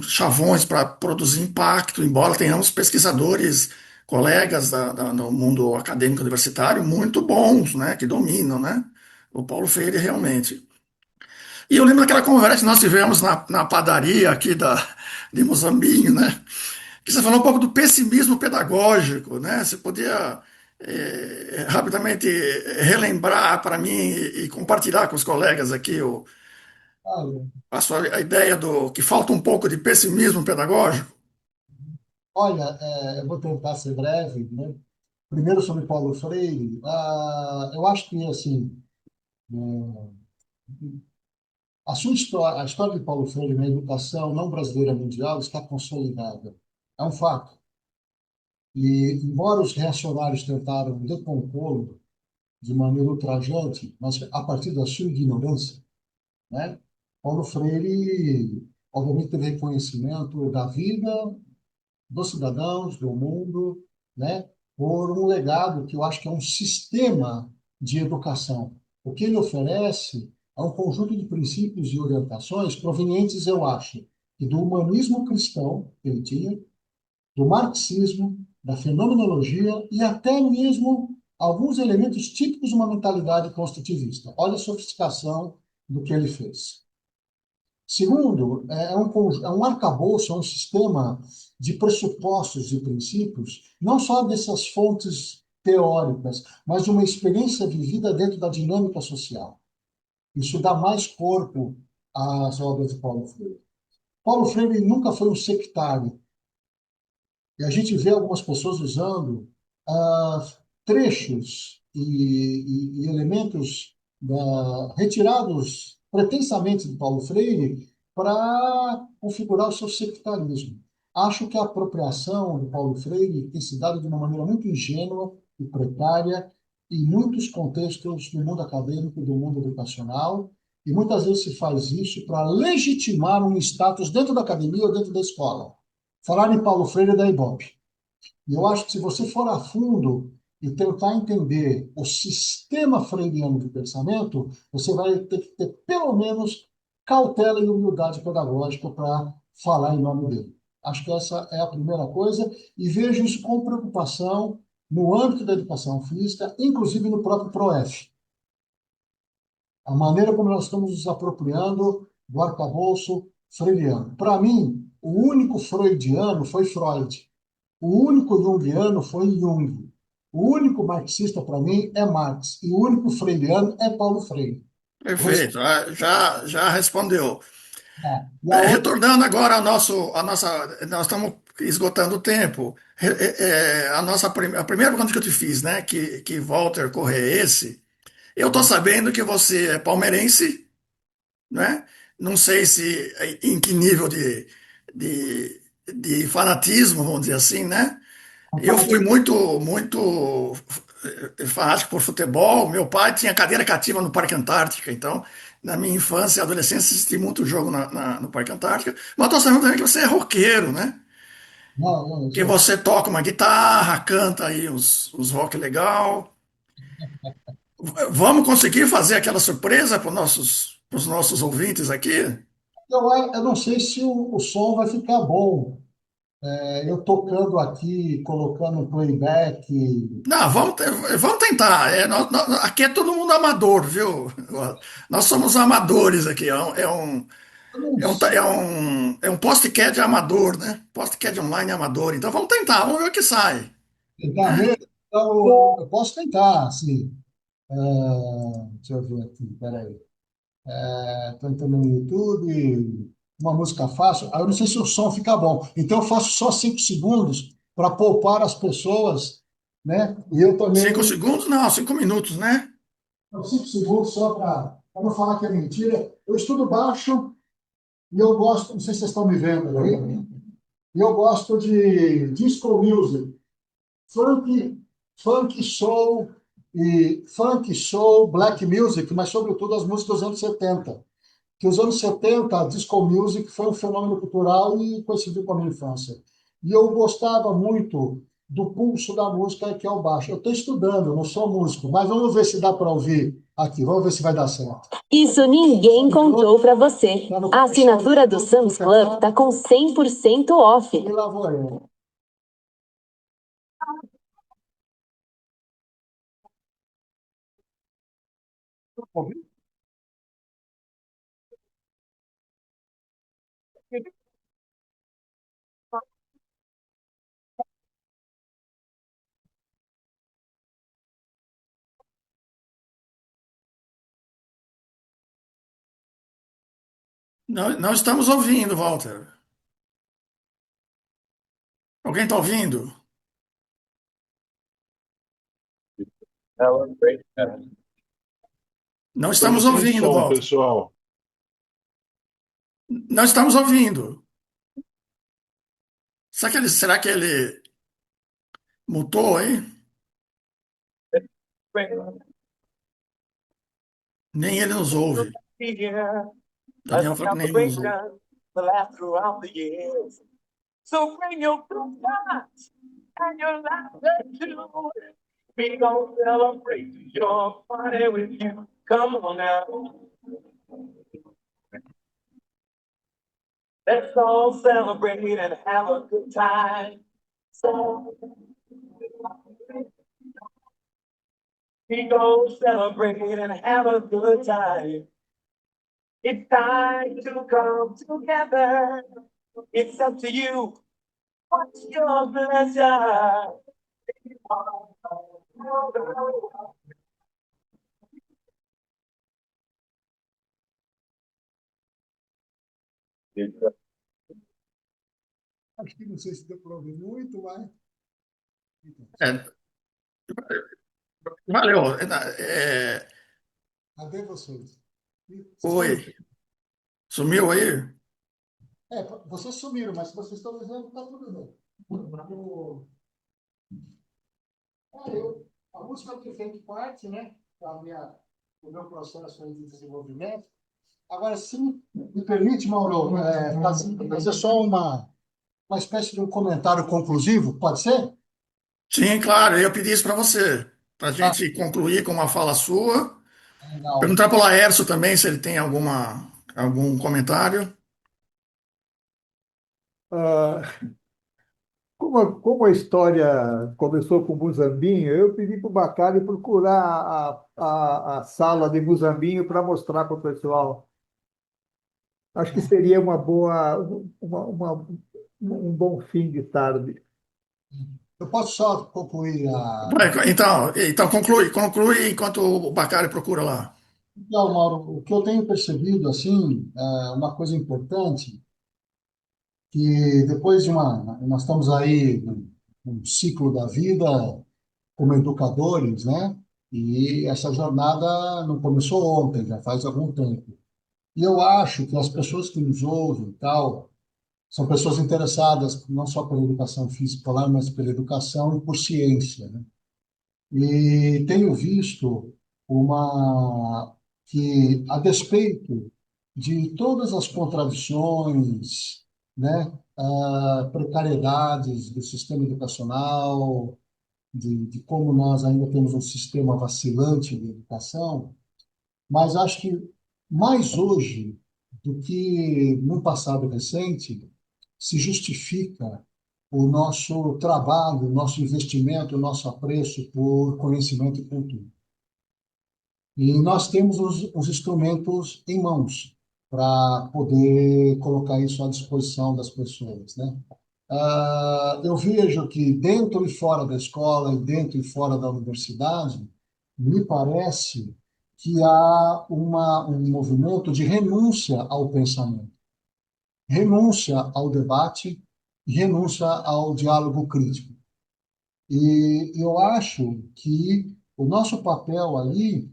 chavões para produzir impacto, embora tenhamos pesquisadores, colegas no mundo acadêmico universitário muito bons, né? Que dominam, né? O Paulo Freire realmente. E eu lembro daquela conversa que nós tivemos na padaria aqui de Mozambique, né? que você falou um pouco do pessimismo pedagógico, né? Você podia rapidamente relembrar para mim e compartilhar com os colegas aqui Olha, a ideia do que falta um pouco de pessimismo pedagógico? olha, eu vou tentar ser breve, né? Primeiro sobre Paulo Freire, eu acho que assim, a história de Paulo Freire na educação não brasileira mundial está consolidada. É um fato. E, embora os reacionários tentaram decompô-lo de maneira ultrajante, mas a partir da sua ignorância, né? Paulo Freire, obviamente, teve reconhecimento da vida, dos cidadãos, do mundo, né? Por um legado que eu acho que é um sistema de educação. O que ele oferece é um conjunto de princípios e orientações provenientes, eu acho, do humanismo cristão que ele tinha, do marxismo, da fenomenologia e até mesmo alguns elementos típicos de uma mentalidade construtivista. Olha a sofisticação do que ele fez. Segundo, é um arcabouço, é um sistema de pressupostos e princípios, não só dessas fontes teóricas, mas de uma experiência vivida dentro da dinâmica social. Isso dá mais corpo às obras de Paulo Freire. Paulo Freire nunca foi um sectário, e a gente vê algumas pessoas usando ah, trechos e elementos retirados pretensamente de Paulo Freire para configurar o seu sectarismo. Acho que a apropriação de Paulo Freire tem se dado de uma maneira muito ingênua e precária em muitos contextos do mundo acadêmico, do mundo educacional, e muitas vezes se faz isso para legitimar um status dentro da academia ou dentro da escola. Falar em Paulo Freire é da Ibope. E eu acho que se você for a fundo e tentar entender o sistema freiriano de pensamento, você vai ter que ter pelo menos cautela e humildade pedagógica para falar em nome dele. Acho que essa é a primeira coisa e vejo isso com preocupação no âmbito da educação física, inclusive no próprio PROEF. A maneira como nós estamos nos apropriando do arcabouço freiriano. Para mim, o único freudiano foi Freud. O único junguiano foi Jung. O único marxista, para mim, é Marx. E o único freiriano é Paulo Freire. Perfeito, já respondeu. E a outra, Retornando agora nós estamos esgotando o tempo. A primeira pergunta que eu te fiz, né, que Walter Correa é esse, eu estou sabendo que você é palmeirense, né? Não sei se em que nível de, de fanatismo, vamos dizer assim, né? Eu fui muito fanático por futebol. Meu pai tinha cadeira cativa no Parque Antártica, então, na minha infância e adolescência, assisti muito jogo no Parque Antártica. Mas estou sabendo também que você é roqueiro, né? não, não, Que você toca uma guitarra, canta aí os rock legal. Vamos conseguir fazer aquela surpresa para os nossos ouvintes aqui? eu não sei se o som vai ficar bom. Eu tocando aqui, colocando um playback. Não, vamos tentar. Aqui é todo mundo amador, viu? Nós somos amadores aqui. Eu não É um postcad amador, né? Postcad online amador. Então vamos tentar, vamos ver o que sai. tentar Né? mesmo. Então, eu posso tentar, assim. Deixa eu ver aqui, peraí. Estou entrando no YouTube, uma música fácil. Aí eu não sei se o som fica bom. Então eu faço só 5 segundos para poupar as pessoas, né? E eu 5 também, segundos? Não, 5 minutos, né? 5 segundos só para não falar que é mentira. Eu estudo baixo e eu gosto, não sei se vocês estão me vendo aí, e eu gosto de disco music, funk, funk, soul, black music, mas sobretudo as músicas dos anos 70. Que os anos 70 a disco music foi um fenômeno cultural e coincidiu com a minha infância. E eu gostava muito do pulso da música, que é o baixo. Eu estou estudando, eu não sou músico, mas vamos ver se dá para ouvir aqui, vamos ver se vai dar certo. Isso ninguém contou pra você. A assinatura do Sam's Club tá com 100% off. E lá vou eu. Não estamos ouvindo, Walter. Alguém está ouvindo? Não Estamos estamos sem ouvindo, som, Walter. pessoal. Não estamos ouvindo. Será que ele mutou aí? Nem ele nos ouve. Daniel falou que nem ele nos ouve. So bring your blue lights and your laughter too. We gon' celebrate your party with you. Come on now. Let's all celebrate and have a good time. So we gon' celebrate and have a good time. It's time to come together. It's up to you. What's your pleasure? Acho que não sei se deu para ouvir muito, mas. É, valeu. Cadê vocês? Oi. Sumiu aí? Vocês sumiram, mas se vocês estão dizendo, está tudo bem. A música tem feito parte, né, do meu processo aí de desenvolvimento. Agora, sim, me permite, Mauro, fazer só uma espécie de um comentário conclusivo, pode ser? Sim, claro. Eu pedi isso para você, para a gente concluir com uma fala sua. Legal. Perguntar para o Laércio também se ele tem algum comentário. Ah, como a história começou com Muzambinho, eu pedi para o Bacari procurar a sala de Muzambinho para mostrar para o pessoal. Acho que seria um bom fim de tarde. Eu posso só concluir a. Então conclui enquanto o Bacari procura lá. Então, Mauro, o que eu tenho percebido, assim, é uma coisa importante, que depois de nós estamos aí num ciclo da vida como educadores, né? E essa jornada não começou ontem, já faz algum tempo. E eu acho que as pessoas que nos ouvem, tal, são pessoas interessadas não só pela educação física escolar, mas pela educação e por ciência, né? E tenho visto uma que, a despeito de todas as contradições, né, precariedades do sistema educacional, de como nós ainda temos um sistema vacilante de educação, mas acho que mais hoje do que no passado recente se justifica o nosso trabalho, o nosso investimento, o nosso apreço por conhecimento e cultura. E nós temos os instrumentos em mãos para poder colocar isso à disposição das pessoas, né? Eu vejo que dentro e fora da escola e dentro e fora da universidade, me parece que há um movimento de renúncia ao pensamento, renúncia ao debate e renúncia ao diálogo crítico. E eu acho que o nosso papel ali,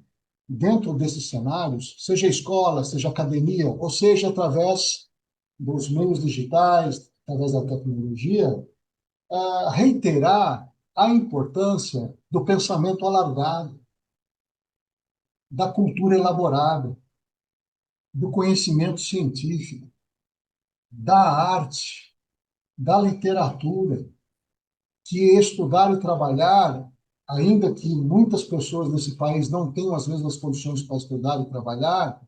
dentro desses cenários, seja escola, seja academia, ou seja através dos meios digitais, através da tecnologia, reiterar a importância do pensamento alargado, da cultura elaborada, do conhecimento científico, da arte, da literatura, que estudar e trabalhar, ainda que muitas pessoas nesse país não tenham as mesmas condições para estudar e trabalhar,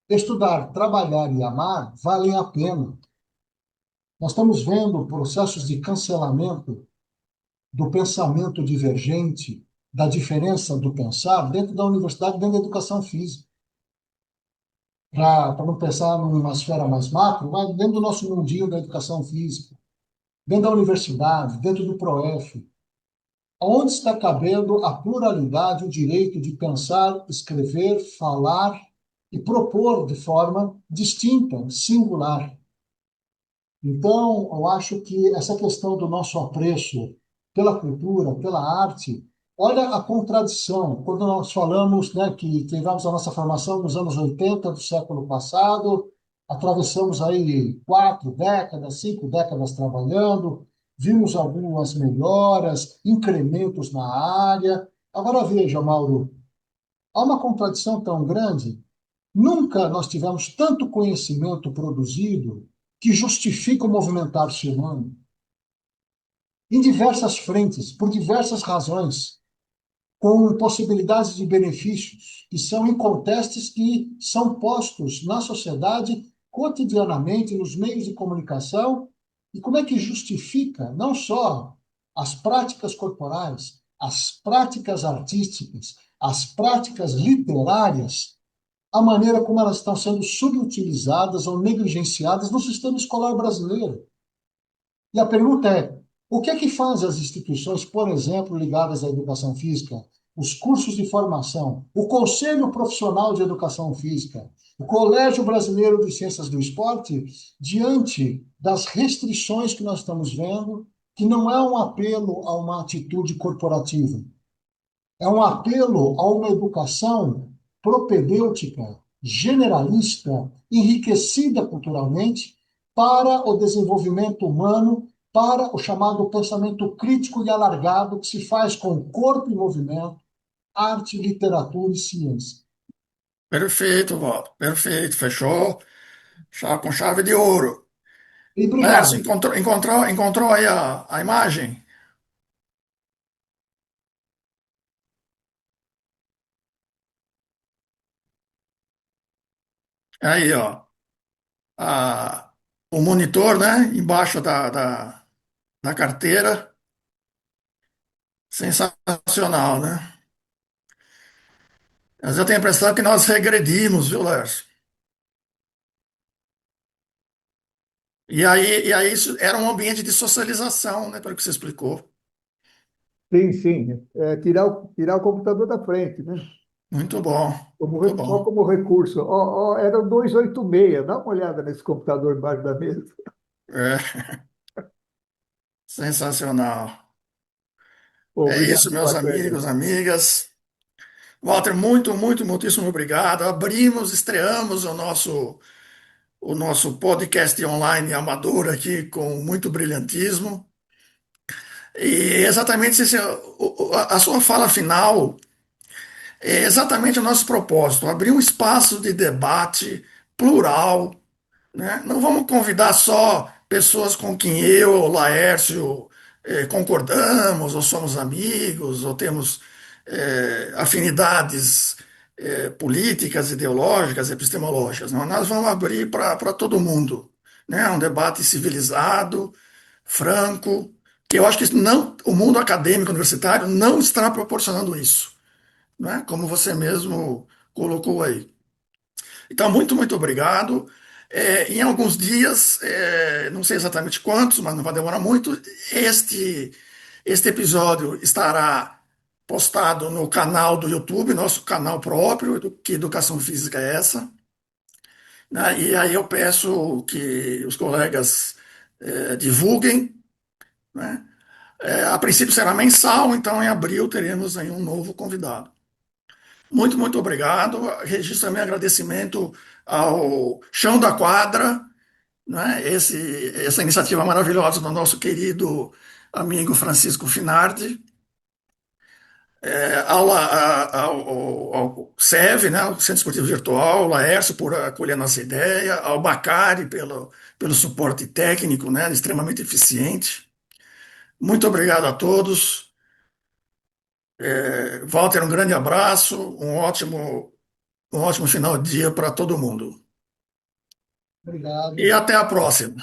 estudar, trabalhar e amar valem a pena. Nós estamos vendo processos de cancelamento do pensamento divergente, da diferença do pensar dentro da universidade, dentro da educação física. Para não pensar numa esfera mais macro, mas dentro do nosso mundinho da educação física, dentro da universidade, dentro do ProF, onde está cabendo a pluralidade, o direito de pensar, escrever, falar e propor de forma distinta, singular. Então, eu acho que essa questão do nosso apreço pela cultura, pela arte, olha a contradição. Quando nós falamos, né, que tivemos a nossa formação nos anos 80 do século passado, atravessamos aí 4 décadas, 5 décadas trabalhando, vimos algumas melhoras, incrementos na área. Agora veja, Mauro, há uma contradição tão grande. Nunca nós tivemos tanto conhecimento produzido que justifica o movimentar-se humano em diversas frentes, por diversas razões, com possibilidades de benefícios que são incontestes, que são postos na sociedade cotidianamente, nos meios de comunicação. E como é que justifica não só as práticas corporais, as práticas artísticas, as práticas literárias, a maneira como elas estão sendo subutilizadas ou negligenciadas no sistema escolar brasileiro. E a pergunta é: o que é que faz as instituições, por exemplo, ligadas à educação física, os cursos de formação, o Conselho Profissional de Educação Física, o Colégio Brasileiro de Ciências do Esporte, diante das restrições que nós estamos vendo, que não é um apelo a uma atitude corporativa, é um apelo a uma educação propedêutica, generalista, enriquecida culturalmente, para o desenvolvimento humano, para o chamado pensamento crítico e alargado, que se faz com corpo e movimento, arte, literatura e ciência. Perfeito, Walter. Perfeito. Fechou. Com chave de ouro. E Lércio, obrigado. encontrou aí a imagem? Aí, ó. O monitor, né? Embaixo da carteira. Sensacional, né? Mas eu tenho a impressão que nós regredimos, viu, Lércio? E aí isso era um ambiente de socialização, né? Pelo que você explicou. Sim, sim. É, tirar o computador da frente, né? Muito bom, muito Só bom. como recurso. Era o 286. Dá uma olhada nesse computador embaixo da mesa. É, sensacional. É isso, Obrigado, meus Bacana. amigos, amigas. Walter, muitíssimo obrigado. Estreamos o nosso podcast online amador aqui com muito brilhantismo. E exatamente a sua fala final é exatamente o nosso propósito, abrir um espaço de debate plural, né? Não vamos convidar só pessoas com quem eu ou Laércio concordamos, ou somos amigos, ou temos afinidades políticas, ideológicas, epistemológicas. Não, nós vamos abrir para todo mundo, né? Um debate civilizado, franco, que eu acho que não, o mundo acadêmico universitário não está proporcionando isso, né? Como você mesmo colocou aí. Então, muito obrigado. Em alguns dias, não sei exatamente quantos, mas não vai demorar muito, este episódio estará postado no canal do YouTube, nosso canal próprio, que Educação Física é essa, né? E aí eu peço que os colegas divulguem, né? A princípio será mensal, então em abril teremos aí um novo convidado. Muito obrigado. Registro também agradecimento ao Chão da Quadra, né? Essa iniciativa maravilhosa do nosso querido amigo Francisco Finardi, ao CEV, né? O Centro Esportivo Virtual, ao Laércio por acolher nossa ideia, ao Bacari pelo suporte técnico, né? Extremamente eficiente. Muito obrigado a todos. Walter, um grande abraço, um ótimo final de dia para todo mundo. Obrigado. E até a próxima.